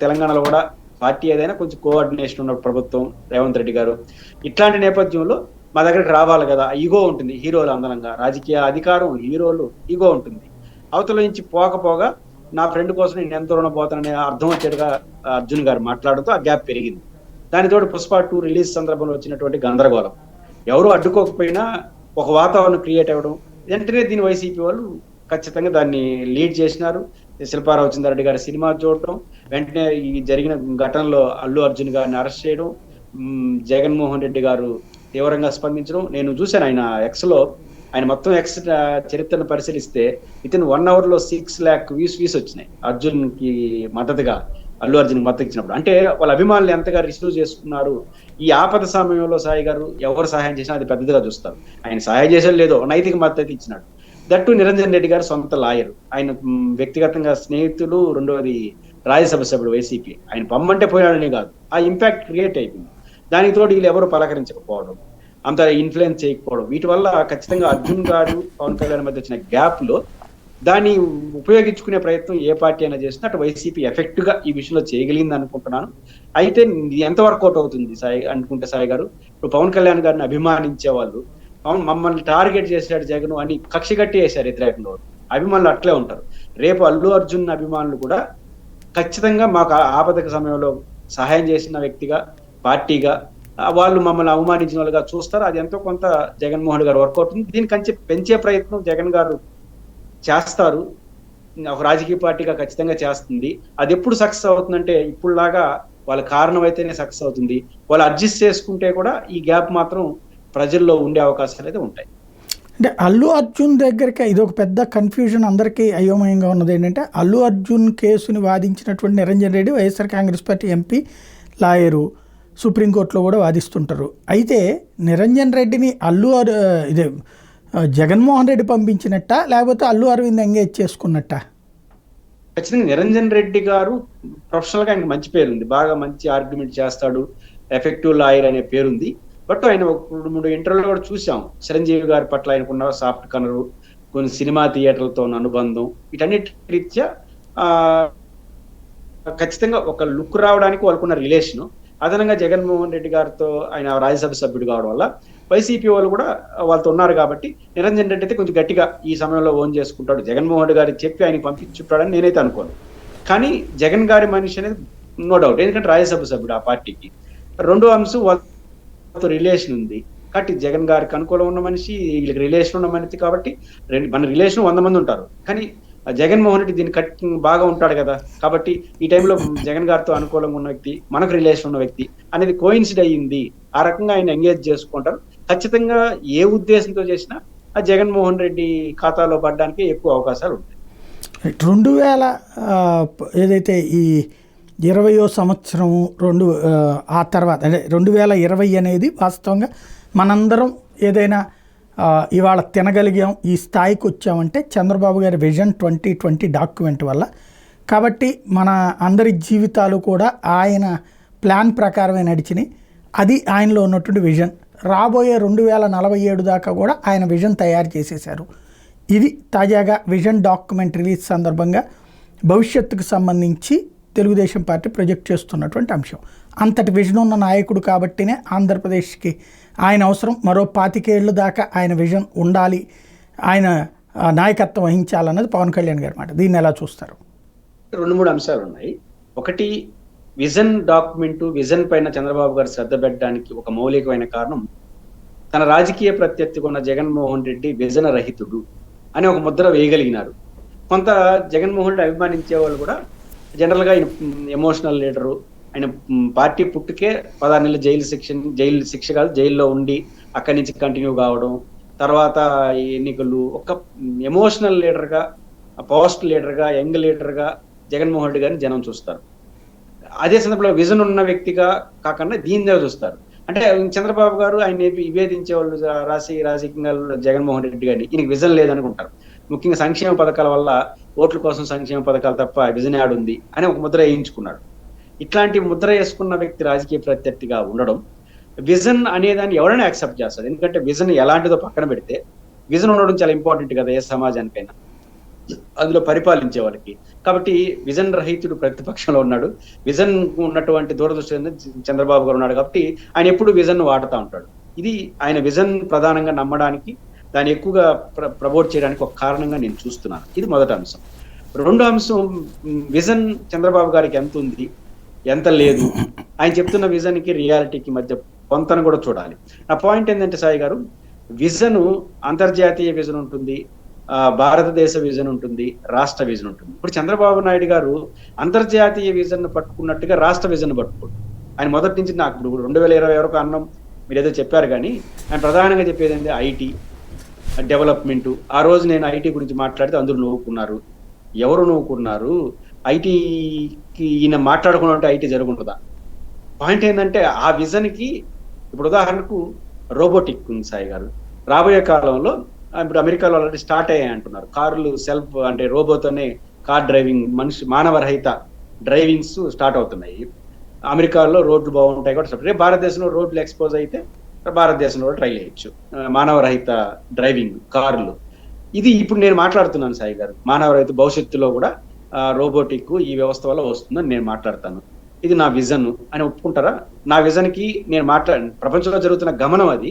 Speaker 2: తెలంగాణలో కూడా పార్టీ ఏదైనా కొంచెం కోఆర్డినేషన్ ఉన్న ప్రభుత్వం రేవంత్ రెడ్డి గారు. ఇట్లాంటి నేపథ్యంలో మా దగ్గరికి రావాలి కదా, ఈగో ఉంటుంది. హీరోలు అందరంగా రాజకీయ అధికారం, హీరోలు ఈగో ఉంటుంది. అవతల నుంచి పోకపోగా నా ఫ్రెండ్ కోసం నేను ఎంత రుణపోతాననే అర్థం వచ్చేట్టుగా అర్జున్ గారు మాట్లాడుతూ ఆ గ్యాప్ పెరిగింది. దానితోటి పుష్ప 2 రిలీజ్ సందర్భంలో వచ్చినటువంటి గందరగోళం, ఎవరు అడ్డుకోకపోయినా ఒక వాతావరణం క్రియేట్ అవ్వడం, వెంటనే దీని వైసీపీ వాళ్ళు ఖచ్చితంగా దాన్ని లీడ్ చేసినారు. శిల్పా రవిచంద్రారెడ్డి గారి సినిమా చూడటం, వెంటనే ఈ జరిగిన ఘటనలో అల్లు అర్జున్ గారిని అరెస్ట్ చేయడం, జగన్మోహన్ రెడ్డి గారు తీవ్రంగా స్పందించడం. నేను చూశాను ఆయన ఎక్స్ లో, ఆయన మొత్తం ఎక్స్ చరిత్రను పరిశీలిస్తే వితిన్ 1 hour లో 6 lakh వ్యూస్ వచ్చినాయి అర్జున్ కి మద్దతుగా, అల్లు అర్జున్ మద్దతు ఇచ్చినప్పుడు. అంటే వాళ్ళ అభిమానులు ఎంతగా రిసీవ్ చేసుకున్నారు. ఈ ఆపద సమయంలో సాయి గారు ఎవరు సహాయం చేసినా అది పెద్దగా చూస్తారు. ఆయన సహాయం చేసేది లేదో నైతిక మద్దతు ఇచ్చినాడు. దట్టు నిరంజన్ రెడ్డి గారు సొంత లాయర్, ఆయన వ్యక్తిగతంగా స్నేహితులు, రెండోది రాజ్యసభ సభ్యుడు వైసీపీ. ఆయన పమ్మంటే పోయినాడని కాదు, ఆ ఇంపాక్ట్ క్రియేట్ అయిపోయింది. దానికి తోడు వీళ్ళు ఎవరు పలకరించకపోవడం, అంత ఇన్ఫ్లుయెన్స్ చేయకపోవడం, వీటి వల్ల ఖచ్చితంగా అర్జున్ గారు పవన్ కళ్యాణ్ మధ్య వచ్చిన గ్యాప్ లో దాన్ని ఉపయోగించుకునే ప్రయత్నం ఏ పార్టీ అయినా చేసినా అటు వైసీపీ ఎఫెక్ట్ గా ఈ విషయంలో చేయగలిగింది అనుకుంటున్నాను. అయితే ఇది ఎంత వర్కౌట్ అవుతుంది సాయి గారు, ఇప్పుడు పవన్ కళ్యాణ్ గారిని అభిమానించే వాళ్ళు మమ్మల్ని టార్గెట్ చేశాడు జగన్ అని కక్ష కట్టి వేశారు వ్యతిరేకంగా, అభిమానులు అట్లే ఉంటారు. రేపు అల్లు అర్జున్ అభిమానులు కూడా ఖచ్చితంగా మాకు ఆపద సమయంలో సహాయం చేసిన వ్యక్తిగా, పార్టీగా వాళ్ళు మమ్మల్ని అవమానించిన వాళ్ళుగా చూస్తారు. అది ఎంతో కొంత జగన్మోహన్ గారు వర్కౌట్ ఉంది. దీన్ని పెంచే ప్రయత్నం జగన్ గారు చేస్తారు, ఒక రాజకీయ పార్టీగా ఖచ్చితంగా చేస్తుంది. అది ఎప్పుడు సక్సెస్ అవుతుందంటే ఇప్పుడులాగా వాళ్ళ కారణం అయితేనే సక్సెస్ అవుతుంది. వాళ్ళు అడ్జస్ట్ చేసుకుంటే కూడా ఈ గ్యాప్ మాత్రం ప్రజల్లో ఉండే అవకాశాలు అయితే ఉంటాయి.
Speaker 1: అంటే అల్లు అర్జున్ దగ్గరికి ఇది ఒక పెద్ద కన్ఫ్యూజన్ అందరికీ అయోమయంగా ఉన్నది ఏంటంటే, అల్లు అర్జున్ కేసుని వాదించినటువంటి Niranjan Reddy YSR Congress party MP, lawyer, సుప్రీంకోర్టులో కూడా వాదిస్తుంటారు. అయితే నిరంజన్ రెడ్డిని జగన్మోహన్ రెడ్డి పంపించినట్ట, లేకపోతే అల్లు అరవింద్ ఎంగేజ్ చేసుకున్నట్ట?
Speaker 2: ఖచ్చితంగా నిరంజన్ రెడ్డి గారు ప్రొఫెషనల్ గా ఆయనకు మంచి పేరుంది, బాగా మంచి ఆర్గ్యుమెంట్ చేస్తాడు, ఎఫెక్టివ్ లాయర్ అనే పేరుంది. బట్ ఆయన 2-3 ఇంటర్వ్యూలు కూడా చూసాం, చిరంజీవి గారి పట్ల ఆయనకున్న సాఫ్ట్ కనరు, కొన్ని సినిమా థియేటర్లతో ఉన్న అనుబంధం, వీటన్నిటి రీత్యా ఖచ్చితంగా ఒక లుక్ రావడానికి వాళ్ళకున్న రిలేషన్, అదనంగా జగన్మోహన్ రెడ్డి గారితో ఆయన రాజ్యసభ సభ్యుడు కావడం వల్ల వైసీపీ వాళ్ళు కూడా వాళ్ళతో ఉన్నారు కాబట్టి నిరంజన్ రెడ్డి అయితే కొంచెం గట్టిగా ఈ సమయంలో ఓన్ చేసుకుంటాడు. జగన్మోహన్ రెడ్డి గారికి చెప్పి ఆయన పంపించుంటాడని నేనైతే అనుకోను. కానీ జగన్ గారి మనిషి అనేది నో డౌట్, ఎందుకంటే రాజ్యసభ సభ్యుడు ఆ పార్టీకి. రెండో అంశం వాళ్ళతో రిలేషన్ ఉంది కాబట్టి జగన్ గారికి అనుకూలం ఉన్న మనిషి, వీళ్ళకి రిలేషన్ ఉన్న మనిషి కాబట్టి మన రిలేషన్ 100 మంది ఉంటారు. కానీ జగన్మోహన్ రెడ్డి దీన్ని బాగా ఉంటాడు కదా, కాబట్టి ఈ టైంలో జగన్ గారితో అనుకూలంగా ఉన్న వ్యక్తి, మనకు రిలేషన్ ఉన్న వ్యక్తి అనేది కోయిన్సిడ్ అయ్యింది. ఆ రకంగా ఆయన ఎంగేజ్ చేసుకుంటారు. ఖచ్చితంగా ఏ ఉద్దేశంతో చేసినా ఆ జగన్మోహన్ రెడ్డి ఖాతాలో పడడానికి ఎక్కువ అవకాశాలు ఉంటాయి.
Speaker 1: 2000 ఏదైతే ఈ 20వ సంవత్సరం ఆ తర్వాత అంటే 2020 అనేది వాస్తవంగా మనందరం ఏదైనా ఇవాళ తినగలిగాం, ఈ స్థాయికి వచ్చామంటే చంద్రబాబు గారి విజన్ 2020 డాక్యుమెంట్ వల్ల. కాబట్టి మన అందరి జీవితాలు కూడా ఆయన ప్లాన్ ప్రకారమే నడిచినాయి. అది ఆయనలో ఉన్నటువంటి విజన్. రాబోయే 2047 దాకా కూడా ఆయన విజన్ తయారు చేసేశారు. ఇది తాజాగా విజన్ డాక్యుమెంట్ రిలీజ్ సందర్భంగా భవిష్యత్తుకు సంబంధించి తెలుగుదేశం పార్టీ ప్రొజెక్ట్ చేస్తున్నటువంటి అంశం. అంతటి విజన్ ఉన్న నాయకుడు కాబట్టినే ఆంధ్రప్రదేశ్కి ఆయన అవసరం. మరో 25 ఏళ్ళ దాకా ఆయన విజన్ ఉండాలి, ఆయన నాయకత్వం వహించాలన్నది పవన్ కళ్యాణ్ గారి మాట. దీన్ని ఎలా చూస్తారు?
Speaker 2: 2-3 అంశాలు ఉన్నాయి. ఒకటి, విజన్ డాక్యుమెంట్, విజన్ పైన చంద్రబాబు గారు శ్రద్ధ పెట్టడానికి ఒక మౌలికమైన కారణం, తన రాజకీయ ప్రత్యర్థిగా ఉన్న జగన్మోహన్ రెడ్డి విజన రహితుడు అని ఒక ముద్ర వేయగలిగినారు. కొంత జగన్మోహన్ రెడ్డి అభిమానించే వాళ్ళు కూడా జనరల్ గా ఆయన ఎమోషనల్ లీడరు, ఆయన పార్టీ పుట్టుకే 16 నెలలు జైలు శిక్ష కాదు, జైల్లో ఉండి అక్కడి నుంచి కంటిన్యూ కావడం, తర్వాత ఈ ఎన్నికలు, ఒక ఎమోషనల్ లీడర్ గా, పోస్ట్ లీడర్ గా, యంగ్ లీడర్ గా జగన్మోహన్ రెడ్డి గారిని జనం చూస్తారు. అదే సందర్భంలో విజన్ ఉన్న వ్యక్తిగా కాకుండా దీనిదే చూస్తారు. అంటే చంద్రబాబు గారు ఆయన విభేదించే వాళ్ళు రాజకీయంగా జగన్మోహన్ రెడ్డి గారిని, ఈయనకి విజన్ లేదనుకుంటారు. ముఖ్యంగా సంక్షేమ పథకాల వల్ల ఓట్ల కోసం సంక్షేమ పథకాలు తప్ప విజన్ యాడ్ ఉంది అని ఒక ముద్ర వేయించుకున్నాడు. ఇట్లాంటి ముద్ర వేసుకున్న వ్యక్తి రాజకీయ ప్రత్యర్థిగా ఉండడం, విజన్ అనేదాన్ని ఎవరైనా యాక్సెప్ట్ చేస్తారు. ఎందుకంటే విజన్ ఎలాంటిదో పక్కన పెడితే విజన్ ఉండడం చాలా ఇంపార్టెంట్ కదా ఏ సమాజానికైనా, అందులో పరిపాలించే వాళ్ళకి. కాబట్టి విజన్ రహితుడు ప్రతిపక్షంలో ఉన్నాడు, విజన్ ఉన్నటువంటి దూరదృష్టి చంద్రబాబు గారు ఉన్నాడు. కాబట్టి ఆయన ఎప్పుడు విజన్ వాడుతూ ఉంటాడు. ఇది ఆయన విజన్ ప్రధానంగా నమ్మడానికి, దాన్ని ఎక్కువగా ప్రమోట్ చేయడానికి ఒక కారణంగా నేను చూస్తున్నాను. ఇది మొదటి అంశం. రెండో అంశం, విజన్ చంద్రబాబు గారికి ఎంత ఉంది, ఎంత లేదు, ఆయన చెప్తున్న విజన్ కి రియాలిటీకి మధ్య పొంతను కూడా చూడాలి. నా పాయింట్ ఏంటంటే సాయి గారు, విజన్ అంతర్జాతీయ విజన్ ఉంటుంది, భారతదేశ విజన్ ఉంటుంది, రాష్ట్ర విజన్ ఉంటుంది. ఇప్పుడు చంద్రబాబు నాయుడు గారు అంతర్జాతీయ విజన్ పట్టుకున్నట్టుగా రాష్ట్ర విజన్ పట్టుకోడు. ఆయన మొదటి నుంచి, నాకు ఇప్పుడు 2020 వరకు అన్నం మీరు ఏదో చెప్పారు, కానీ ఆయన ప్రధానంగా చెప్పేది ఏంటంటే ఐటీ డెవలప్మెంట్. ఆ రోజు నేను ఐటీ గురించి మాట్లాడితే అందరూ నవ్వుకున్నారు. ఎవరు నవ్వుకున్నారు? ఐటీకి ఈయన మాట్లాడుకున్నట్టు ఐటీ జరుగుతుందా? పాయింట్ ఏంటంటే ఆ విజన్ కి, ఇప్పుడు ఉదాహరణకు రోబోటిక్ ఉంది సాయి గారు. రాబోయే కాలంలో ఇప్పుడు అమెరికాలో ఆల్రెడీ స్టార్ట్ అయ్యాయి అంటున్నారు. కార్లు సెల్ఫ్ అంటే రోబోతోనే కార్ డ్రైవింగ్, మానవ రహిత డ్రైవింగ్స్ స్టార్ట్ అవుతున్నాయి. అమెరికాలో రోడ్లు బాగుంటాయి కాబట్టి రేపు భారతదేశంలో రోడ్లు ఎక్స్పోజ్ అయితే భారతదేశంలో కూడా ట్రై చేయొచ్చు. మానవ రహిత డ్రైవింగ్ కార్లు, ఇది ఇప్పుడు నేను మాట్లాడుతున్నాను సాయి గారు. మానవ రహిత భవిష్యత్తులో కూడా రోబోటిక్ ఈ వ్యవస్థ వల్ల వస్తుందని నేను మాట్లాడతాను. ఇది నా విజన్ అని ఒప్పుకుంటారా? నా విజన్ కి నేను ప్రపంచంలో జరుగుతున్న గమనం అది.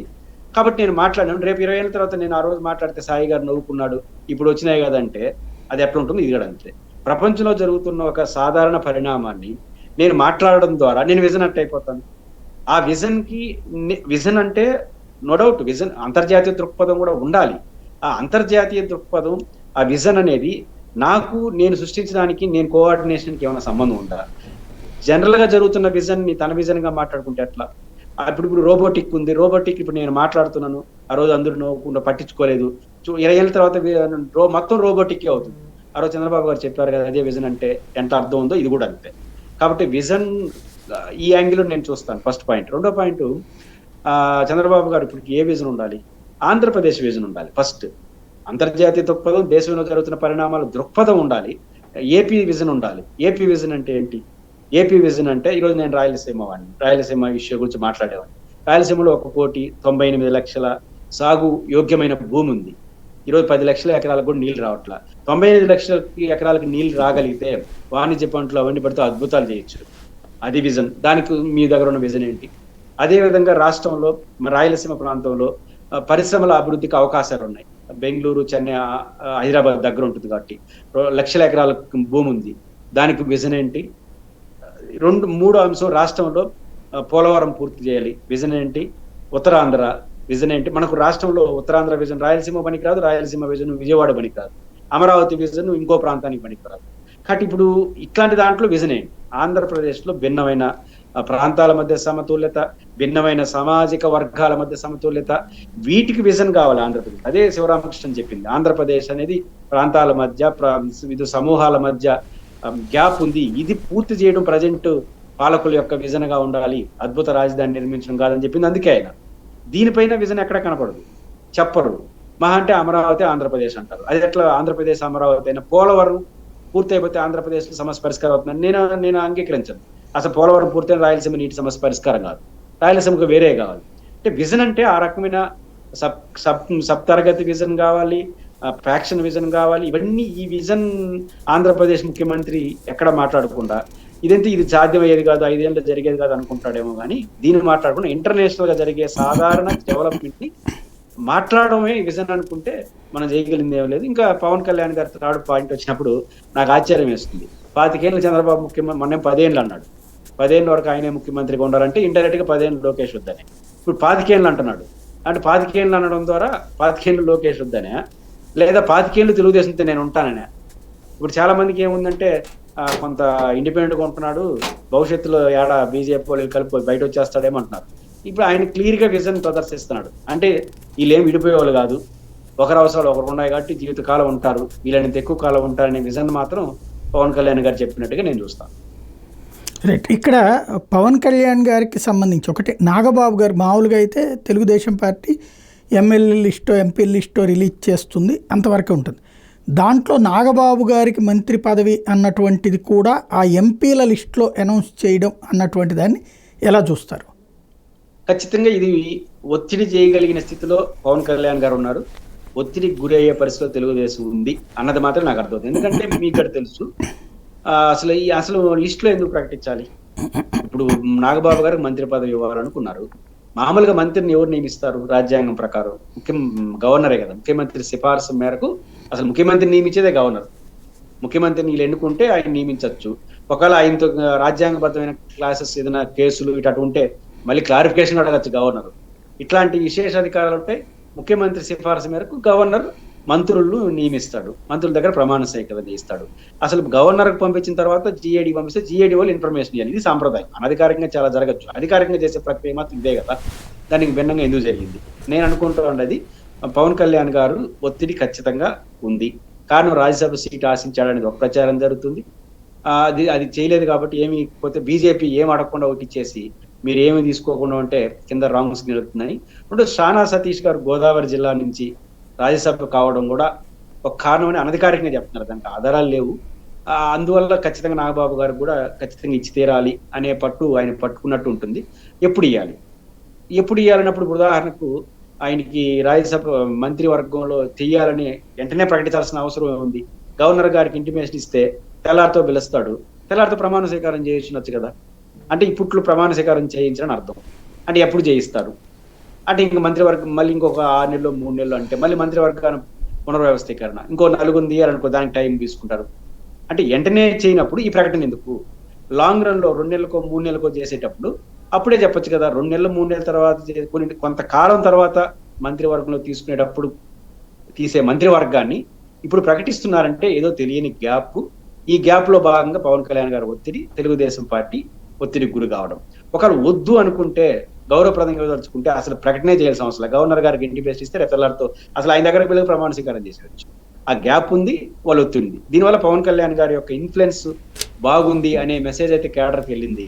Speaker 2: కాబట్టి నేను మాట్లాడాను. రేపు 20 ఏళ్ళ తర్వాత నేను ఆ రోజు మాట్లాడితే సాయి గారు నవ్వుకున్నాడు, ఇప్పుడు వచ్చినాయి కదంటే అది ఎట్లా ఉంటుంది? ఇది కూడా అంతే. ప్రపంచంలో జరుగుతున్న ఒక సాధారణ పరిణామాన్ని నేను మాట్లాడడం ద్వారా నేను విజన్ అంటే అయిపోతాను. ఆ విజన్ అంటే నో డౌట్ విజన్ అంతర్జాతీయ దృక్పథం కూడా ఉండాలి. ఆ అంతర్జాతీయ దృక్పథం, ఆ విజన్ అనేది నేను సృష్టించడానికి, నేను కోఆర్డినేషన్కి ఏమైనా సంబంధం ఉందా? జనరల్ గా జరుగుతున్న విజన్ ని తన విజన్ గా మాట్లాడుకుంటే ఎట్లా? ఇప్పుడు రోబోటిక్ ఉంది. రోబోటిక్ ఇప్పుడు నేను మాట్లాడుతున్నాను, ఆ రోజు అందరూ నవ్వకుండా పట్టించుకోలేదు. 20 ఏళ్ళ తర్వాత మొత్తం రోబోటిక్ అవుతుంది. ఆ రోజు చంద్రబాబు గారు చెప్పారు కదా, అదే విజన్ అంటే ఎంత అర్థం ఉందో ఇది కూడా అంతే. కాబట్టి విజన్ ఈ యాంగిల్ నేను చూస్తాను. First point. రెండో పాయింట్, చంద్రబాబు గారు ఇప్పుడు ఏ విజన్ ఉండాలి? ఆంధ్రప్రదేశ్ విజన్ ఉండాలి. ఫస్ట్ అంతర్జాతీయ దృక్పథం, దేశంలో జరుగుతున్న పరిణామాల దృక్పథం ఉండాలి. ఏపీ విజన్ ఉండాలి. ఏపీ విజన్ అంటే ఏంటి? ఏపీ విజన్ అంటే, ఈరోజు నేను రాయలసీమ ఇష్యూ గురించి మాట్లాడేవాడిని. రాయలసీమలో 1,98,00,000 సాగు యోగ్యమైన భూమి ఉంది. ఈరోజు 10 లక్షల ఎకరాలకు కూడా నీళ్లు రావట్లా. 95 లక్షల ఎకరాలకు నీళ్లు రాగలిగితే వాణిజ్య పంటలు అవన్నీ పడితే అద్భుతాలు చేయొచ్చు. అది విజన్. దానికి మీ దగ్గర ఉన్న విజన్ ఏంటి? అదే విధంగా రాష్ట్రంలో, రాయలసీమ ప్రాంతంలో పరిశ్రమల అభివృద్ధికి అవకాశాలు ఉన్నాయి. బెంగళూరు, చెన్నై, హైదరాబాద్ దగ్గర ఉంటుంది కాబట్టి లక్షల ఎకరాల భూమి ఉంది. దానికి విజన్ ఏంటి? మూడో అంశం, రాష్ట్రంలో పోలవరం పూర్తి చేయాలి. విజన్ ఏంటి? ఉత్తరాంధ్ర విజన్ ఏంటి? మనకు రాష్ట్రంలో ఉత్తరాంధ్ర విజన్ రాయలసీమ పనికిరాదు, రాయలసీమ విజన్ విజయవాడ పనికిరాదు, అమరావతి విజన్ ఇంకో ప్రాంతానికి పనికిరాదు. కాబట్టి ఇప్పుడు ఇట్లాంటి దాంట్లో విజన్ ఏంటి? ఆంధ్రప్రదేశ్ లో భిన్నమైన ప్రాంతాల మధ్య సమతుల్యత, భిన్నమైన సామాజిక వర్గాల మధ్య సమతుల్యత, వీటికి విజన్ కావాలి ఆంధ్రప్రదేశ్. అదే శివరామకృష్ణన్ చెప్పింది. ఆంధ్రప్రదేశ్ అనేది ప్రాంతాల మధ్య, వివిధ సమూహాల మధ్య గ్యాప్ ఉంది. ఇది పూర్తి చేయడం ప్రజెంట్ పాలకుల యొక్క విజన్ గా ఉండాలి, అద్భుత రాజధాని నిర్మించడం కాదని చెప్పింది. అందుకే ఆయన దీనిపైన విజన్ ఎక్కడ కనపడదు, చెప్పరు. మహా అంటే అమరావతి ఆంధ్రప్రదేశ్ అంటారు. అది ఎట్లా ఆంధ్రప్రదేశ్ అమరావతి అయినా? పోలవరం పూర్తి అయిపోతే ఆంధ్రప్రదేశ్ లో సమస్య పరిష్కారం అవుతుందని నేను అంగీకరించను. అసలు పోలవరం పూర్తయిన రాయలసీమ నీటి సమస్య పరిష్కారం కాదు, రాయలసీమకు వేరే కావాలి. అంటే విజన్ అంటే ఆ రకమైన సబ్ తరగతి విజన్ కావాలి, ఫ్యాక్షన్ విజన్ కావాలి. ఇవన్నీ ఈ విజన్ ఆంధ్రప్రదేశ్ ముఖ్యమంత్రి ఎక్కడ మాట్లాడకుండా ఇది సాధ్యమయ్యేది కాదు, 5 ఏళ్ళు జరిగేది కాదు అనుకుంటాడేమో, కానీ దీన్ని మాట్లాడకుండా ఇంటర్నేషనల్ గా జరిగే సాధారణ డెవలప్మెంట్ ని మాట్లాడడమే విజన్ అనుకుంటే మనం చేయగలిగింది ఏం లేదు. ఇంకా పవన్ కళ్యాణ్ గారి థర్డ్ పాయింట్ వచ్చినప్పుడు నాకు ఆశ్చర్యం వేస్తుంది. 25 ఏళ్ళు చంద్రబాబు ముఖ్యమంత్రి, మొన్న 10 ఏళ్ళు అన్నాడు. 10 ఏళ్ళ వరకు ఆయనే ముఖ్యమంత్రిగా ఉండాలంటే ఇండైరెక్ట్ గా 10 ఏళ్ళు లోకేష్ వద్దనే. ఇప్పుడు 25 ఏళ్ళు అంటున్నాడు. అంటే 25 ఏళ్ళు అనడం ద్వారా 25 ఏళ్ళు లోకేష్ వద్దనే, లేదా 25 ఏళ్ళు తెలుగుదేశంతో నేను ఉంటాననే. ఇప్పుడు చాలా మందికి ఏముందంటే కొంత ఇండిపెండెంట్ గా ఉంటున్నాడు, భవిష్యత్తులో ఏడా బీజేపీ వాళ్ళు కలిపి బయట వచ్చేస్తాడేమంటున్నారు. ఇప్పుడు ఆయన క్లియర్ గా విజన్ ప్రదర్శిస్తున్నాడు. అంటే వీళ్ళేం విడిపోయే వాళ్ళు కాదు, ఒకరి అవసరాలు ఒకరు ఉన్నాయి కాబట్టి జీవితకాలం ఉంటారు, వీళ్ళని ఎక్కువ కాలం ఉంటారనే విజన్ మాత్రం పవన్ కళ్యాణ్ గారు చెప్పినట్టుగా నేను చూస్తాను.
Speaker 1: రైట్. ఇక్కడ పవన్ కళ్యాణ్ గారికి సంబంధించి ఒకటి, నాగబాబు గారు మామూలుగా అయితే Telugu Desam party MLA లిస్టో MP లిస్టో release చేస్తుంది, అంతవరకే ఉంటుంది. దాంట్లో నాగబాబు గారికి మంత్రి పదవి అన్నటువంటిది కూడా ఆ ఎంపీల లిస్టులో అనౌన్స్ చేయడం అన్నటువంటి దాన్ని ఎలా చూస్తారు?
Speaker 2: ఖచ్చితంగా ఇది ఒత్తిడి చేయగలిగిన స్థితిలో పవన్ కళ్యాణ్ గారు ఉన్నారు. ఒత్తిడికి గురి అయ్యే పరిస్థితిలో తెలుగుదేశం ఉంది అన్నది మాత్రం నాకు అర్థమవుతుంది. ఎందుకంటే మీకు ఇక్కడ తెలుసు, అసలు లిస్ట్ లో ఎందుకు ప్రకటించాలి? ఇప్పుడు నాగబాబు గారికి మంత్రి పదవి ఇవ్వాలనుకున్నారు. మామూలుగా మంత్రిని ఎవరు నియమిస్తారు? రాజ్యాంగం ప్రకారం గవర్నరే కదా. ముఖ్యమంత్రి సిఫార్సు మేరకు అసలు ముఖ్యమంత్రి నియమించేదే గవర్నర్. ముఖ్యమంత్రిని వీళ్ళు ఎన్నుకుంటే ఆయన నియమించవచ్చు. ఒకవేళ ఆయనతో రాజ్యాంగబద్ధమైన క్లాసెస్ ఏదైనా కేసులు ఇటు ఉంటే మళ్ళీ క్లారిఫికేషన్ అడగచ్చు గవర్నర్. ఇట్లాంటి విశేష అధికారాలు ఉంటాయి. ముఖ్యమంత్రి సిఫార్సు మేరకు గవర్నర్ మంత్రులను నియమిస్తాడు, మంత్రుల దగ్గర ప్రమాణ స్వీకారం చేయిస్తాడు. అసలు గవర్నర్ పంపించిన తర్వాత జిఏడి పంపిస్తే జిఏడి వాళ్ళు ఇన్ఫర్మేషన్ ఇవ్వాలి. ఇది సాంప్రదాయం. అనధికారికంగా చాలా జరగచ్చు, అధికారికంగా చేసే ప్రక్రియ మాత్రం ఇదే కదా. దానికి భిన్నంగా ఎందుకు జరిగింది? నేను అనుకుంటున్నది పవన్ కళ్యాణ్ గారు ఒత్తిడి ఖచ్చితంగా ఉంది. కారణం రాజ్యసభ సీట్ ఆశించాడనేది ఒక ప్రచారం జరుగుతుంది. అది చేయలేదు కాబట్టి ఏమి పోతే బీజేపీ ఏం అడగకుండా ఒకటి ఇచ్చేసి మీరు ఏమి తీసుకోకుండా ఉంటే కింద రాంగ్స్ నిలుపుతున్నాయి. ఇప్పుడు షానా సతీష్ గారు గోదావరి జిల్లా నుంచి రాజ్యసభ కావడం కూడా ఒక కారణమని అనధికారికంగా చెప్తున్నారు, దానికి ఆధారాలు లేవు. అందువల్ల ఖచ్చితంగా నాగబాబు గారు కూడా ఖచ్చితంగా ఇచ్చి తీరాలి అనే పట్టు ఆయన పట్టుకున్నట్టు ఉంటుంది. ఎప్పుడు ఇవ్వాలి? ఎప్పుడు ఇవ్వాలన్నప్పుడు ఉదాహరణకు ఆయనకి రాజ్యసభ మంత్రివర్గంలో తీయాలని వెంటనే ప్రకటించాల్సిన అవసరం ఉంది. గవర్నర్ గారికి ఇంటిమేషన్ ఇస్తే తెల్లారితో పిలుస్తాడు, తెల్లారితో ప్రమాణ స్వీకారం చేయించవచ్చు కదా. అంటే ఇప్పట్లో ప్రమాణ స్వీకారం చేయించని అర్థం. అంటే ఎప్పుడు చేయిస్తారు అంటే ఇంక మంత్రివర్గం మళ్ళీ ఇంకొక 6 నెలలు 3 నెలలు అంటే మళ్ళీ మంత్రివర్గాన్ని పునర్వ్యవస్థీకరణ ఇంకో 4 తీయాలనుకో, దానికి టైం తీసుకుంటారు. అంటే వెంటనే చేయనప్పుడు ఈ ప్రకటన ఎందుకు? లాంగ్ రన్ లో 2 నెలలకో 3 నెలలకో చేసేటప్పుడు అప్పుడే చెప్పొచ్చు కదా. 2 నెలలు 3 నెలల తర్వాత కొంతకాలం తర్వాత మంత్రివర్గంలో తీసుకునేటప్పుడు తీసే మంత్రివర్గాన్ని ఇప్పుడు ప్రకటిస్తున్నారంటే ఏదో తెలియని గ్యాప్. ఈ గ్యాప్ లో భాగంగా పవన్ కళ్యాణ్ గారు ఒత్తిడి, తెలుగుదేశం పార్టీ ఒత్తిడికి గురి కావడం. ఒకరు వద్దు అనుకుంటే, గౌరవప్రదంగా తలుచుకుంటే అసలు ప్రకటనే చేయాల్సిన అవసరం లేదు. గవర్నర్ గారికి ఇంటిమేషన్ ఇస్తే రెఫెల్లర్తో అసలు ఆయన దగ్గర పిల్లలు ప్రమాణ స్వీకారం చేసేవచ్చు. ఆ గ్యాప్ ఉంది, వాళ్ళు ఒత్తిడి. దీనివల్ల పవన్ కళ్యాణ్ గారి యొక్క ఇన్ఫ్లుయెన్స్ బాగుంది అనే మెసేజ్ అయితే కేడర్కి వెళ్ళింది.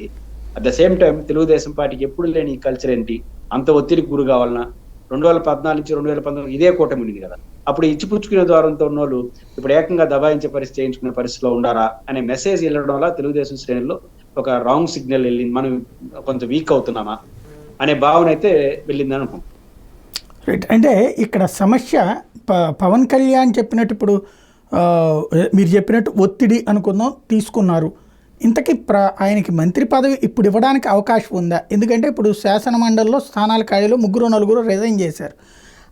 Speaker 2: At the same time Telugu Desam పార్టీకి ఎప్పుడు లేని కల్చర్ ఏంటి, అంత ఒత్తిడికి గురి కావాలన్నా 2014 నుంచి 2019 ఇదే కూటమి ఉంది కదా. అప్పుడు ఇచ్చిపుచ్చుకునే ద్వారంతో ఉన్న వాళ్ళు ఇప్పుడు ఏకంగా దబాయించే పరిస్థితి, చేయించుకునే పరిస్థితిలో ఉండారా అనే మెసేజ్ వెళ్ళడం వల్ల తెలుగుదేశం శ్రేణుల్లో ఒక రాంగ్ సిగ్నల్ వెళ్ళింది. మనం కొంచెం వీక్ అవుతున్నామా అనే భావన అయితే వెళ్ళింది అనుకుంటున్నాం.
Speaker 1: రైట్. అంటే ఇక్కడ సమస్య పవన్ కళ్యాణ్ చెప్పినట్టు ఇప్పుడు మీరు చెప్పినట్టు ఒత్తిడి అనుకుందాం, తీసుకున్నారు. ఇంతకీ ఆయనకి మంత్రి పదవి ఇప్పుడు ఇవ్వడానికి అవకాశం ఉందా? ఎందుకంటే ఇప్పుడు శాసన మండలిలో స్థానాల ఖాళీలో 3-4 రిజైన్ చేశారు.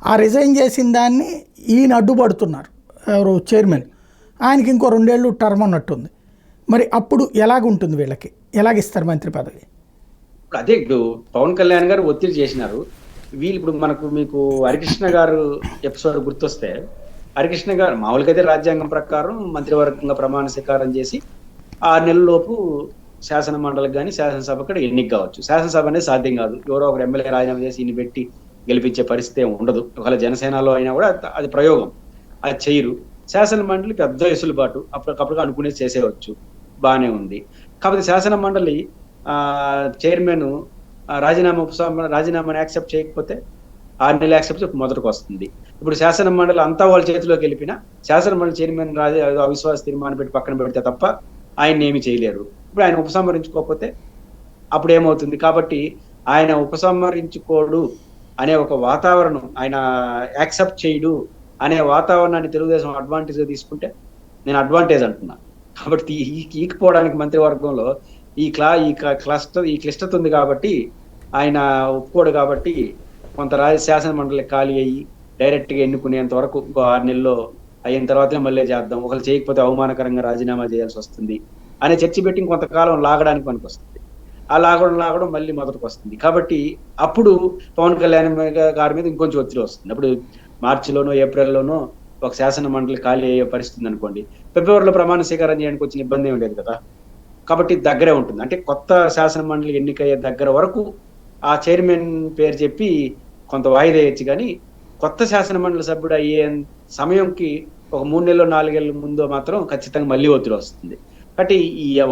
Speaker 1: ఆ రిజైన్ చేసిన దాన్ని ఈయన అడ్డుపడుతున్నారు, ఎవరు చైర్మన్. ఆయనకి ఇంకో 2 ఏళ్ళు టర్మ్ అన్నట్టుంది. మరి అప్పుడు ఎలాగుంటుంది, వీళ్ళకి ఎలాగిస్తారు మంత్రి పదవి?
Speaker 2: అదే ఇప్పుడు పవన్ కళ్యాణ్ గారు ఒత్తిడి చేసినారు. వీళ్ళు ఇప్పుడు మీకు హరికృష్ణ గారు ఎపిసోడ్ గుర్తొస్తే, హరికృష్ణ గారు మామూలుగా అయితే రాజ్యాంగం ప్రకారం మంత్రివర్గంగా ప్రమాణ స్వీకారం చేసి 6 నెలల లోపు శాసన మండలికి కానీ శాసనసభకు ఎన్నిక కావచ్చు. శాసనసభ అనేది సాధ్యం కాదు. ఎవరో ఒక ఎమ్మెల్యే రాజీనామా చేసి ఇన్ని పెట్టి గెలిపించే పరిస్థితి ఉండదు. ఒకవేళ జనసేనలో అయినా కూడా అది ప్రయోగం, అది చేయరు. శాసన మండలి పెద్ద వెసులుబాటు, అప్పటికప్పుడు అనుకునేది చేసేవచ్చు, బాగానే ఉంది. కాకపోతే శాసన మండలి చైర్మన్ రాజీనామాని యాక్సెప్ట్ చేయకపోతే 6 నెలలు యాక్సెప్ట్ మొదటికి వస్తుంది. ఇప్పుడు శాసన మండలి అంతా వాళ్ళ చేతిలోకి వెళ్ళిపోయినా శాసన మండలి చైర్మన్ అవిశ్వాస తీర్మానం పెట్టి పక్కన పెడితే తప్ప ఆయన ఏమి చేయలేరు. ఇప్పుడు ఆయన ఉపసంహరించుకోకపోతే అప్పుడు ఏమవుతుంది? కాబట్టి ఆయన ఉపసంహరించుకోడు అనే ఒక వాతావరణం, ఆయన యాక్సెప్ట్ చేయడు అనే వాతావరణాన్ని తెలుగుదేశం అడ్వాంటేజ్గా తీసుకుంటే నేను అడ్వాంటేజ్ అంటున్నా. కాబట్టి ఈకపోవడానికి మంత్రివర్గంలో ఈ క్లిష్టత ఉంది కాబట్టి ఆయన ఒప్పుకోడు. కాబట్టి కొంత శాసన మండలి ఖాళీ అయ్యి డైరెక్ట్గా ఎన్నుకునేంత వరకు ఇంకో 6 నెలల్లో అయిన తర్వాతనే మళ్ళీ చేద్దాం, ఒకరు చేయకపోతే అవమానకరంగా రాజీనామా చేయాల్సి వస్తుంది అనే చర్చ పెట్టి ఇంకొంతకాలం లాగడానికి పనికి వస్తుంది. ఆ లాగడం మళ్ళీ మొదటికి వస్తుంది. కాబట్టి అప్పుడు పవన్ కళ్యాణ్ గారి మీద ఇంకొంచెం ఒత్తిడి వస్తుంది. అప్పుడు మార్చిలోనో ఏప్రిల్లోనో ఒక శాసన మండలి ఖాళీ అయ్యే పరిస్థితి అనుకోండి, ఫిబ్రవరిలో ప్రమాణ స్వీకారం చేయడానికి వచ్చిన ఇబ్బంది ఏం లేదు కదా. కాబట్టి దగ్గరే ఉంటుంది. అంటే కొత్త శాసన మండలి ఎన్నికయ్యే దగ్గర వరకు ఆ చైర్మన్ పేరు చెప్పి కొంత వాయిదా వేయచ్చు. కానీ కొత్త శాసన మండలి సభ్యుడు అయ్యే సమయంకి ఒక 3 నెలలు 4 ఏళ్ళ ముందు మాత్రం ఖచ్చితంగా మళ్ళీ ఒత్తిడి వస్తుంది. కాబట్టి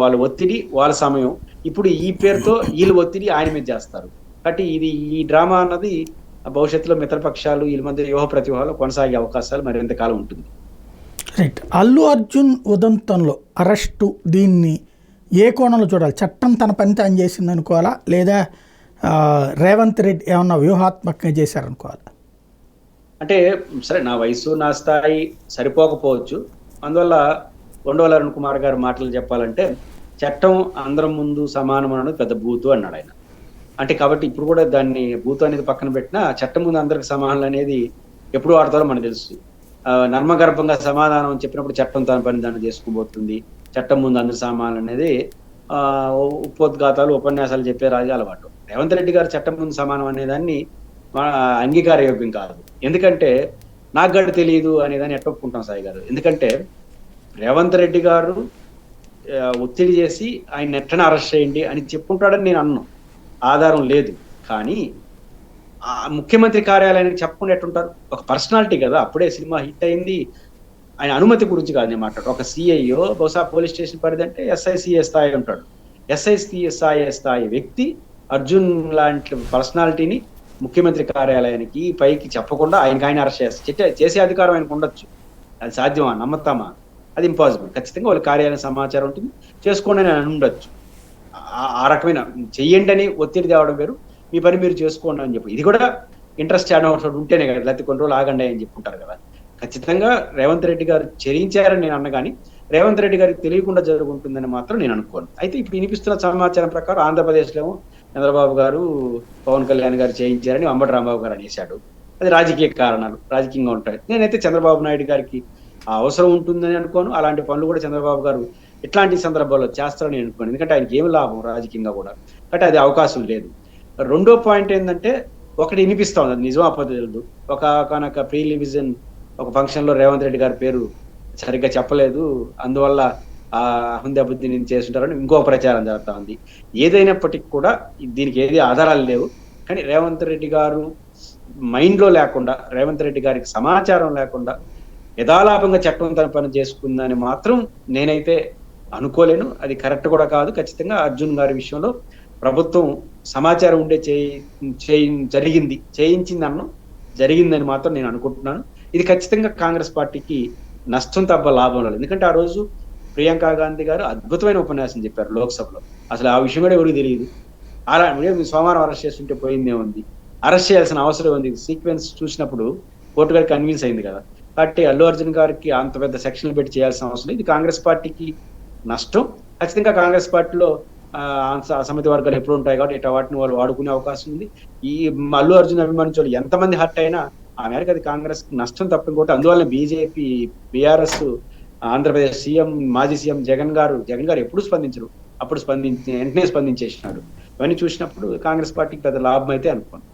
Speaker 2: వాళ్ళ ఒత్తిడి, వాళ్ళ సమయం, ఇప్పుడు ఈ పేరుతో వీళ్ళు ఒత్తిడి ఆయన మీద చేస్తారు. కాబట్టి ఈ డ్రామా అన్నది భవిష్యత్తులో మిత్రపక్షాలు వీళ్ళ మధ్య వ్యూహ ప్రతివ్యూహాలు కొనసాగే అవకాశాలు మరింతకాలం ఉంటుంది.
Speaker 1: రైట్. అల్లు అర్జున్ ఉదంతంలో అరెస్టు, దీన్ని ఏ కోణంలో చూడాలి? చట్టం తన పని తాను చేసింది అనుకోవాలా, లేదా రేవంత్ రెడ్డి ఏమన్నా వ్యూహాత్మకంగా చేశారనుకోవాలా?
Speaker 2: అంటే సరే, నా వయసు నా స్థాయి సరిపోకపోవచ్చు. అందువల్ల కొండవల అరుణ్ కుమార్ గారి మాటలు చెప్పాలంటే, చట్టం అందరం ముందు సమానం అనేది పెద్ద బూతు అన్నాడు ఆయన. అంటే కాబట్టి ఇప్పుడు కూడా దాన్ని బూతు అనేది పక్కన పెట్టినా చట్టం ముందు అందరికి సమానాలు అనేది ఎప్పుడు వాడతారో మనకు తెలుసు. నర్మగర్భంగా సమాధానం చెప్పినప్పుడు చట్టం తన పని దాన్ని చేసుకోబోతుంది. చట్టం ముందు అందరి సమానాలు అనేది ఉపోద్ఘాతాలు ఉపన్యాసాలు చెప్పే రాజు అలవాటు. రేవంత్ రెడ్డి గారు చట్టం ముందు సమానం అనేదాన్ని అంగీకార యోగ్యం కాదు. ఎందుకంటే నాకు గడి తెలియదు అనేదాన్ని ఎట్ట ఒప్పుకుంటాం సాయి గారు. ఎందుకంటే రేవంత్ రెడ్డి గారు ఒత్తిడి చేసి ఆయన ఎట్టన అరెస్ట్ చేయండి అని చెప్పుకుంటాడని నేను అన్నాను. ఆధారం లేదు. కానీ ముఖ్యమంత్రి కార్యాలయానికి చెప్పకుండా ఎట్టుంటారు? ఒక పర్సనాలిటీ కదా, అప్పుడే సినిమా హిట్ అయింది. ఆయన అనుమతి గురించి కాదు నేను మాట్లాడు. ఒక సిఐఓ బహుశా పోలీస్ స్టేషన్ పరిధి అంటే ఎస్ఐసిఏ స్థాయి ఉంటాడు. ఎస్ఐసిఐ స్థాయి వ్యక్తి అర్జున్ లాంటి పర్సనాలిటీని ముఖ్యమంత్రి కార్యాలయానికి పైకి చెప్పకుండా ఆయన అరెస్ట్ చేసే అధికారం ఆయనకు ఉండొచ్చు. అది సాధ్యమా? నమ్మతామా? అది ఇంపాసిబుల్. ఖచ్చితంగా వాళ్ళ కార్యాలయ సమాచారం ఉంటుంది, చేసుకోండి అని ఉండొచ్చు. ఆ రకమైన చెయ్యండి అని ఒత్తిడి తేవడం వేరు, మీ పని మీరు చేసుకోండి అని చెప్పి. ఇది కూడా ఇంట్రెస్ట్ ఉంటేనే కదా, లేకపోతే కొన్ని రోజులు ఆగండి అని చెప్పుకుంటారు కదా. ఖచ్చితంగా రేవంత్ రెడ్డి గారు చరించారని నేను అన్న కానీ రేవంత్ రెడ్డి గారికి తెలియకుండా జరుగుతుందని మాత్రం నేను అనుకోను. అయితే ఇప్పుడు వినిపిస్తున్న సమాచారం ప్రకారం ఆంధ్రప్రదేశ్లో చంద్రబాబు గారు పవన్ కళ్యాణ్ గారు చేయించారని అంబటి రాంబాబు గారు అనేశాడు. అది రాజకీయ కారణాలు, రాజకీయంగా ఉంటాయి. నేనైతే చంద్రబాబు నాయుడు గారికి ఆ అవసరం ఉంటుందని అనుకోను. అలాంటి పనులు కూడా చంద్రబాబు గారు ఇట్లాంటి సందర్భాల్లో చేస్తారని అనుకోను. ఎందుకంటే ఆయనకి ఏమి లాభం రాజకీయంగా కూడా, కాబట్టి అది అవకాశం లేదు. రెండో పాయింట్ ఏంటంటే, ఒకటి వినిపిస్తా ఉంది, అది నిజం అపలేదు. ఒక ప్రీ రివిజన్ ఒక ఫంక్షన్ లో రేవంత్ రెడ్డి గారి పేరు సరిగ్గా చెప్పలేదు, అందువల్ల ఆ హుందాబుద్ధిని చేస్తుంటారని ఇంకో ప్రచారం జరుగుతా ఉంది. ఏదైనప్పటికీ కూడా దీనికి ఏది ఆధారాలు లేవు. కానీ రేవంత్ రెడ్డి గారు మైండ్ లో లేకుండా, రేవంత్ రెడ్డి గారికి సమాచారం లేకుండా యథాలాపంగా చట్టం తన పని చేసుకుందని మాత్రం నేనైతే అనుకోలేను. అది కరెక్ట్ కూడా కాదు. ఖచ్చితంగా అర్జున్ గారి విషయంలో ప్రభుత్వం సమాచారం ఉండే జరిగిందని మాత్రం నేను అనుకుంటున్నాను. ఇది ఖచ్చితంగా కాంగ్రెస్ పార్టీకి నష్టం తప్ప లాభం లేదు. ఎందుకంటే ఆ రోజు ప్రియాంక గాంధీ గారు అద్భుతమైన ఉపన్యాసం చెప్పారు లోక్సభలో. అసలు ఆ విషయం కూడా ఎవరికి తెలియదు. అలా సోమవారం అరెస్ట్ చేస్తుంటే పోయిందే ఉంది, అరెస్ట్ చేయాల్సిన అవసరం ఉంది. సీక్వెన్స్ చూసినప్పుడు కోర్టు గారికి కన్విన్స్ అయింది కదా. కాబట్టి అల్లు అర్జున్ గారికి అంత పెద్ద సెక్షన్లు పెట్టి చేయాల్సిన అవసరం లేదు. ఇది కాంగ్రెస్ పార్టీకి నష్టం. ఖచ్చితంగా కాంగ్రెస్ పార్టీలో అసమ్మతి వర్గాలు ఎప్పుడు ఉంటాయి కాబట్టి ఇట్లా వాటిని వాళ్ళు వాడుకునే అవకాశం ఉంది. ఈ అల్లు అర్జున్ అభిమానించే ఎంతమంది హర్ట్ అయినా ఆ మేరకు అది కాంగ్రెస్ నష్టం తప్ప ఇంకోటి. అందువల్ల బీజేపీ, బీఆర్ఎస్, ఆంధ్రప్రదేశ్ సీఎం, మాజీ సీఎం జగన్ గారు ఎప్పుడు స్పందించరు, అప్పుడు వెంటనే స్పందించేసినాడు. ఇవన్నీ చూసినప్పుడు కాంగ్రెస్ పార్టీకి పెద్ద లాభం అయితే అనుకోను.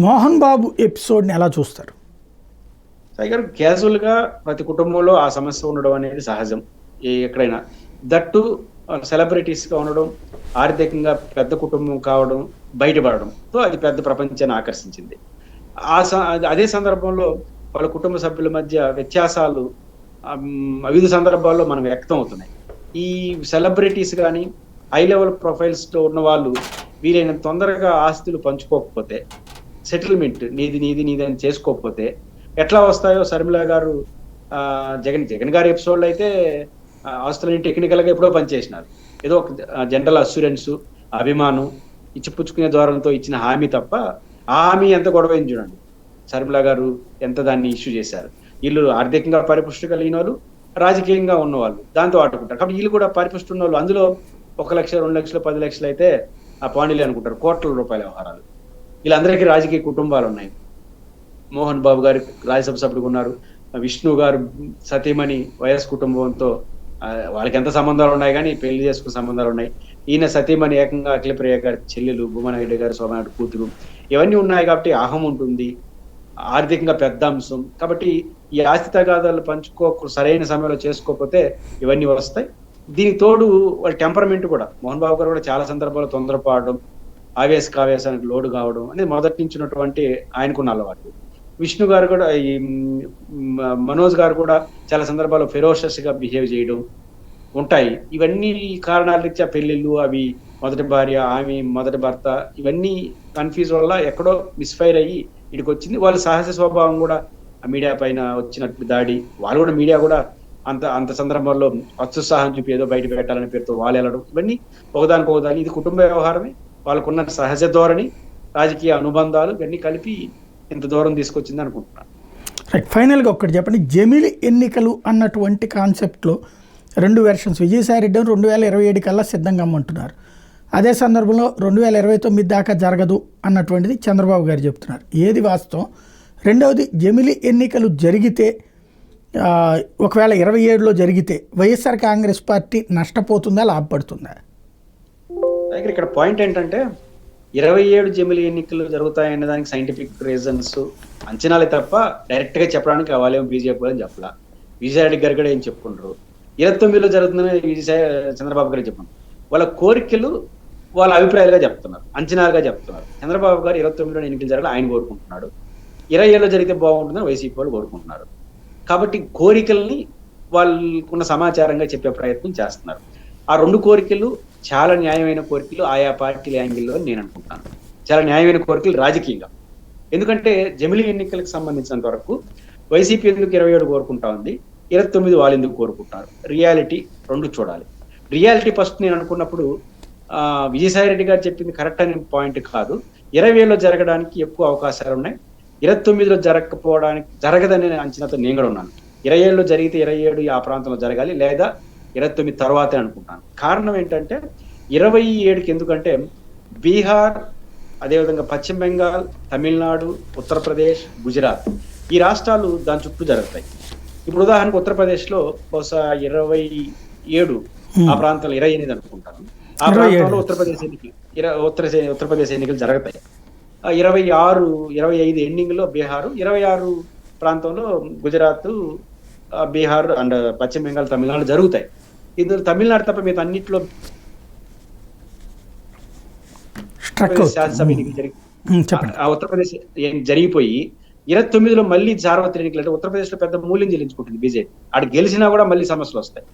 Speaker 1: మోహన్ బాబు ఎపిసోడ్ని ఎలా చూస్తారు?
Speaker 2: టైగర్, క్యాజువల్ గా ప్రతి కుటుంబంలో ఆ సమస్య ఉండడం అనేది సహజం ఎక్కడైనా. దట్టు సెలబ్రిటీస్ గా ఉండడం, ఆర్థికంగా పెద్ద కుటుంబం కావడం, బయటపడడంతో అది పెద్ద ప్రపంచాన్ని ఆకర్షించింది. అదే సందర్భంలో వాళ్ళ కుటుంబ సభ్యుల మధ్య వ్యత్యాసాలు వివిధ సందర్భాల్లో మనం వ్యక్తం అవుతున్నాయి. ఈ సెలబ్రిటీస్ కానీ హై లెవెల్ ప్రొఫైల్స్ లో ఉన్న వాళ్ళు వీలైనంత తొందరగా ఆస్తులు పంచుకోకపోతే, సెటిల్మెంట్ నీది అని చేసుకోకపోతే ఎట్లా వస్తాయో షర్మిల గారు జగన్ గారి ఎపిసోడ్లో అయితే ఆస్తులని టెక్నికల్ గా ఎప్పుడో పనిచేసినారు. ఏదో ఒక జనరల్ అస్యూరెన్స్, అభిమానం, ఇచ్చిపుచ్చుకునే ద్వారంతో ఇచ్చిన హామీ తప్ప ఆ హామీ ఎంత గొడవైంది చూడండి. షర్మిల గారు ఎంత దాన్ని ఇష్యూ చేశారు. వీళ్ళు ఆర్థికంగా పరిపుష్టి కలిగిన వాళ్ళు, రాజకీయంగా ఉన్నవాళ్ళు దాంతో ఆడుకుంటారు. కాబట్టి వీళ్ళు కూడా పరిపుష్టి ఉన్న వాళ్ళు. అందులో 1 లక్ష, 2 లక్షలు, 10 లక్షలు అయితే ఆ పాండిలే అనుకుంటారు, కోట్ల రూపాయల వ్యవహారాలు. వీళ్ళందరికీ రాజకీయ కుటుంబాలు ఉన్నాయి. మోహన్ బాబు గారు రాజ్యసభ సభ్యుడిగా ఉన్నారు. విష్ణు గారు సతీమణి వైఎస్ కుటుంబంతో వాళ్ళకి ఎంత సంబంధాలు ఉన్నాయి కానీ పెళ్లి చేసుకునే సంబంధాలు ఉన్నాయి. ఈయన సతీమణి ఏకంగా అఖిలప్రియ గారి చెల్లెలు, భూమనారెడ్డి గారు సోమనాయుడు కూతురు, ఇవన్నీ ఉన్నాయి. కాబట్టి అహం ఉంటుంది, ఆర్థికంగా పెద్ద అంశం. కాబట్టి ఈ ఆస్తి తగాదాలు సరైన సమయంలో చేసుకోకపోతే ఇవన్నీ వస్తాయి. దీనికి తోడు వాళ్ళ టెంపర్మెంట్ కూడా, మోహన్ బాబు గారు కూడా చాలా సందర్భాల్లో తొందరపడడం, ఆవేశానికి లోడు కావడం అనేది మొదటి నుంచి ఉన్నటువంటి ఆయనకున్న అలవాటు. విష్ణు గారు కూడా, ఈ మనోజ్ గారు కూడా చాలా సందర్భాల్లో ఫెరోషస్ గా బిహేవ్ చేయడం ఉంటాయి. ఇవన్నీ కారణాల రీత్యా పెళ్లిళ్ళు, అవి మొదటి భార్య, ఆమె మొదటి భర్త, ఇవన్నీ కన్ఫ్యూజ్ వల్ల ఎక్కడో మిస్ఫైర్ అయ్యి ఇక్కడికి వచ్చింది. వాళ్ళ సహజ స్వభావం కూడా ఆ మీడియా పైన వచ్చినట్టు దాడి, వాళ్ళు కూడా మీడియా కూడా అంత సందర్భాల్లో అత్యుత్సాహం చూపి ఏదో బయట పెట్టాలనే పేరుతో వాళ్ళు వెళ్ళడం, ఇవన్నీ ఒకదాని ఇది కుటుంబ వ్యవహారమే. వాళ్ళకున్న సహజ ధోరణి, రాజకీయ అనుబంధాలు ఇవన్నీ కలిపి ఇంత దూరం తీసుకొచ్చింది అనుకుంటున్నాను.
Speaker 1: రైట్, ఫైనల్గా ఒక్కటి చెప్పండి. జమిలి ఎన్నికలు అన్నటువంటి కాన్సెప్ట్లో 2 వెర్షన్స్. విజయసాయి రెడ్డి 2027 కల్లా సిద్ధంగా అమ్మంటున్నారు. అదే సందర్భంలో 2029 దాకా జరగదు అన్నటువంటిది చంద్రబాబు గారు చెప్తున్నారు. ఏది వాస్తవం? రెండవది, జమిలి ఎన్నికలు జరిగితే, ఒకవేళ 27లో జరిగితే వైఎస్ఆర్ కాంగ్రెస్ పార్టీ నష్టపోతుందా, లాభపడుతుందా?
Speaker 2: ఇక్కడ పాయింట్ ఏంటంటే, 27 జమిలి ఎన్నికలు జరుగుతాయనే దానికి సైంటిఫిక్ రీజన్స్, అంచనాలే తప్ప డైరెక్ట్ గా చెప్పడానికి వాళ్ళేమో బీజేపీ అని చెప్పలా. విజయసాయి గారు కూడా ఏం చెప్పుకుంటారు. 29లో జరుగుతుందని చంద్రబాబు గారు చెప్పారు. వాళ్ళ కోరికలు, వాళ్ళ అభిప్రాయాలుగా చెప్తున్నారు, అంచనాలుగా చెప్తున్నారు. చంద్రబాబు గారు 29లో ఎన్నికలు జరగాలి ఆయన కోరుకుంటున్నాడు, 27లో జరిగితే బాగుంటుందని వైసీపీ వాళ్ళు కోరుకుంటున్నారు. కాబట్టి కోరికల్ని వాళ్ళకున్న సమాచారంగా చెప్పే ప్రయత్నం చేస్తున్నారు. ఆ 2 కోరికలు చాలా న్యాయమైన కోరికలు ఆయా పార్టీల యాంగిల్లో నేను అనుకుంటాను. చాలా న్యాయమైన కోరికలు రాజకీయంగా. ఎందుకంటే జమిలి ఎన్నికలకు సంబంధించినంత వరకు వైసీపీ ఎందుకు 27 కోరుకుంటా ఉంది, 29 వాళ్ళు ఎందుకు కోరుకుంటున్నారు, రియాలిటీ 2 చూడాలి. రియాలిటీ ఫస్ట్ నేను అనుకున్నప్పుడు విజయసాయి రెడ్డి గారు చెప్పింది కరెక్ట్ అనే పాయింట్ కాదు. 20లో జరగడానికి ఎక్కువ అవకాశాలు ఉన్నాయి. 29లో జరగదనే అంచనాతో నేను కూడా ఉన్నాను. 27లో జరిగితే 27 ఆ ప్రాంతంలో జరగాలి, లేదా 29 తర్వాతే అనుకుంటాను. కారణం ఏంటంటే 27కి ఎందుకంటే బీహార్, అదేవిధంగా పశ్చిమ బెంగాల్, తమిళనాడు, ఉత్తరప్రదేశ్, గుజరాత్ ఈ రాష్ట్రాలు దాని చుట్టూ జరుగుతాయి. ఇప్పుడు ఉదాహరణకు ఉత్తరప్రదేశ్లో బహుశా 27 ఆ ప్రాంతంలో 28 అనుకుంటాను. ఆ ప్రాంతంలో ఉత్తరప్రదేశ్ ఎన్నికలు జరుగుతాయి. 26, 25 ఎండింగ్ లో బీహారు, 26 ప్రాంతంలో గుజరాత్, బీహార్ అండ్ పశ్చిమ బెంగాల్, తమిళనాడు జరుగుతాయి. ఇది తమిళనాడు తప్ప మీద అన్నింటిలో శాసనసభ ఎన్నికలు ఉత్తరప్రదేశ్ జరిగిపోయి 29లో మళ్ళీ సార్వత్రిక ఎన్నికలు అంటే ఉత్తరప్రదేశ్ లో పెద్ద మూల్యం చెల్లించుకుంటుంది బీజేపీ. అక్కడ గెలిచినా కూడా మళ్ళీ సమస్యలు వస్తాయి.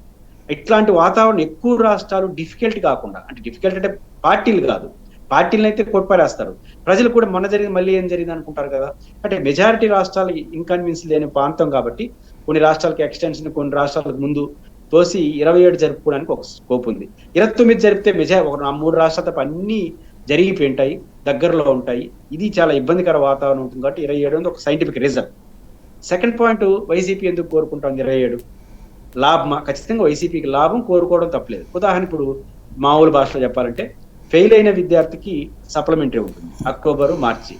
Speaker 2: ఇట్లాంటి వాతావరణం ఎక్కువ రాష్ట్రాలు డిఫికల్ట్ కాకుండా, అంటే డిఫికల్ట్ అంటే పార్టీలు కాదు, పార్టీలను అయితే కొట్టిపారేస్తారు. ప్రజలు కూడా మొన్న జరిగింది మళ్ళీ ఏం జరిగింది అనుకుంటారు కదా. అంటే మెజారిటీ రాష్ట్రాలు ఇన్కన్వీన్స్ లేని ప్రాంతం కాబట్టి కొన్ని రాష్ట్రాలకి ఎక్స్టెన్షన్, కొన్ని రాష్ట్రాలకు ముందు తోసి 27 జరుపుకోవడానికి ఒక స్కోప్ ఉంది. 29 జరిపితే ఒక 3 రాష్ట్రాలు తప్ప అన్ని జరిగిపోయి ఉంటాయి, దగ్గరలో ఉంటాయి. ఇది చాలా ఇబ్బందికర వాతావరణం ఉంటుంది కాబట్టి 27 అనేది ఒక scientific reason. Second point, YCP ఎందుకు కోరుకుంటాం 27? లాభమా? ఖచ్చితంగా వైసీపీకి లాభం కోరుకోవడం తప్పలేదు. ఉదాహరణ ఇప్పుడు మామూలు భాషలో చెప్పాలంటే ఫెయిల్ అయిన విద్యార్థికి సప్లిమెంటరీ ఉంటుంది అక్టోబరు, మార్చి.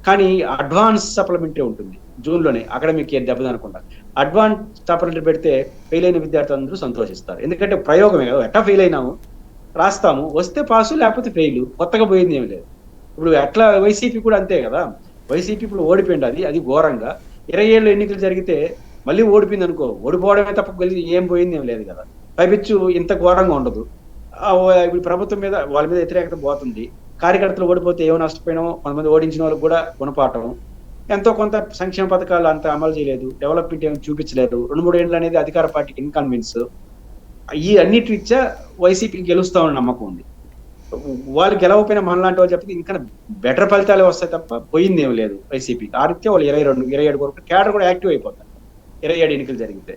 Speaker 2: కానీ అడ్వాన్స్ సప్లిమెంటరీ ఉంటుంది జూన్లోనే, అకాడమిక్ ఇయర్ దెబ్బదనుకుంటా. అడ్వాన్స్ సప్లిమెంటరీ పెడితే ఫెయిల్ అయిన విద్యార్థులు అందరూ సంతోషిస్తారు. ఎందుకంటే ప్రయోగమే కదా, ఎట్లా ఫెయిల్ అయినాము రాస్తాము, వస్తే పాసు లేకపోతే ఫెయిల్, కొత్తగా పోయింది ఏమి లేదు. ఇప్పుడు ఎట్లా వైసీపీ కూడా అంతే కదా. వైసీపీ ఇప్పుడు ఓడిపోయింది, అది ఘోరంగా. 27లో ఎన్నికలు జరిగితే మళ్ళీ ఓడిపోయింది అనుకో, ఓడిపోవడమే తప్ప ఏం పోయింది ఏం లేదు కదా. పైపిచ్చు ఇంత ఘోరంగా ఉండదు. ఇప్పుడు ప్రభుత్వం మీద వాళ్ళ మీద వ్యతిరేకత పోతుంది. కార్యకర్తలు ఓడిపోతే ఏమో నష్టపోయినామో, కొంతమంది ఓడించిన వాళ్ళకి కూడా గుణపాఠం. ఎంతో కొంత సంక్షేమ పథకాలు అంత అమలు చేయలేదు, డెవలప్మెంట్ ఏమి చూపించలేదు. 2-3 ఏళ్ళు అనేది అధికార పార్టీకి ఇన్కన్వీన్స్. ఈ అన్నిటి రీత్యా వైసీపీకి గెలుస్తామని నమ్మకం ఉంది. వాళ్ళు గెలవకపోయినా మనలాంటి వాళ్ళు చెప్తే ఇంకా బెటర్ ఫలితాలే వస్తాయి తప్ప పోయింది ఏం లేదు వైసీపీకి. ఆ రీత్యా వాళ్ళు 22, 27 వరకు క్యాడర్ కూడా యాక్టివ్ అయిపోతారు 27 ఎన్నికలు జరిగితే.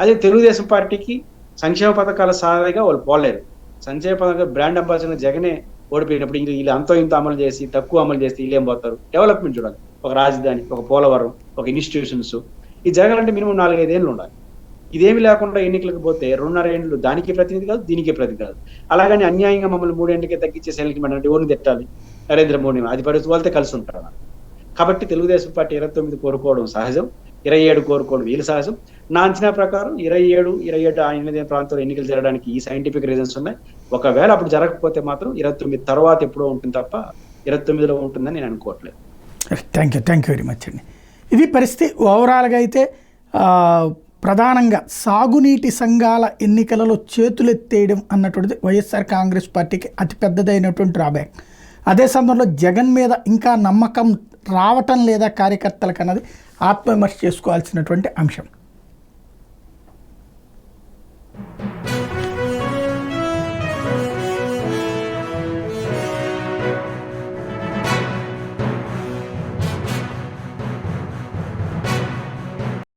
Speaker 2: అదే తెలుగుదేశం పార్టీకి సంక్షేమ పథకాల సాధిగా వాళ్ళు పోలేరు. సంక్షేమ పథకాల బ్రాండ్ అంబాసిడర్ జగనే ఓడిపోయినప్పుడు వీళ్ళు అంతో ఇంత అమలు చేసి తక్కువ అమలు చేస్తే వీళ్ళు ఏం పోతారు? డెవలప్మెంట్ చూడాలి, ఒక రాజధాని, ఒక పోలవరం, ఒక ఇన్స్టిట్యూషన్స్. ఇది జరగాలంటే మినిమం 4-5 ఏళ్ళు ఉండాలి. ఇదేమి లేకుండా ఎన్నికలకు పోతే 2.5 ఏళ్ళు దానికి ప్రతినిధి కాదు, దీనికే ప్రతినిధి కాదు. అలాగని అన్యాయంగా మమ్మల్ని 3 ఏళ్ళకే తగ్గించే సెలకి ఓన్ని తిట్టాలి నరేంద్ర మోడీ, అది పరిస్థితి వాళ్ళతో కలిసి ఉంటారు. కాబట్టి తెలుగుదేశం పార్టీ 29 కోరుకోవడం సహజం, 27 కోరుకోవడం వీళ్ళు సహజం. నా అంచనా ప్రకారం 27, 28 8 ప్రాంతాల్లో ఎన్నికలు జరగడానికి ఈ సైంటిఫిక్ రీజన్స్ ఉన్నాయి. ఒకవేళ అప్పుడు జరగకపోతే మాత్రం 29 తర్వాత ఎప్పుడో ఉంటుంది తప్ప 29లో ఉంటుందని నేను అనుకోవట్లేదు.
Speaker 1: థ్యాంక్ యూ వెరీ మచ్ అండి. ఇది పరిస్థితి. ఓవరాల్గా అయితే ప్రధానంగా సాగునీటి సంఘాల ఎన్నికలలో చేతులెత్తేయడం అన్నటువంటిది వైఎస్ఆర్ కాంగ్రెస్ పార్టీకి అతిపెద్దదైనటువంటి డ్రాబ్యాక్. అదే సమయంలో జగన్ మీద ఇంకా నమ్మకం రావటం లేదా కార్యకర్తలకు అన్నది ఆత్మవిమర్శ చేసుకోవాల్సినటువంటి అంశం.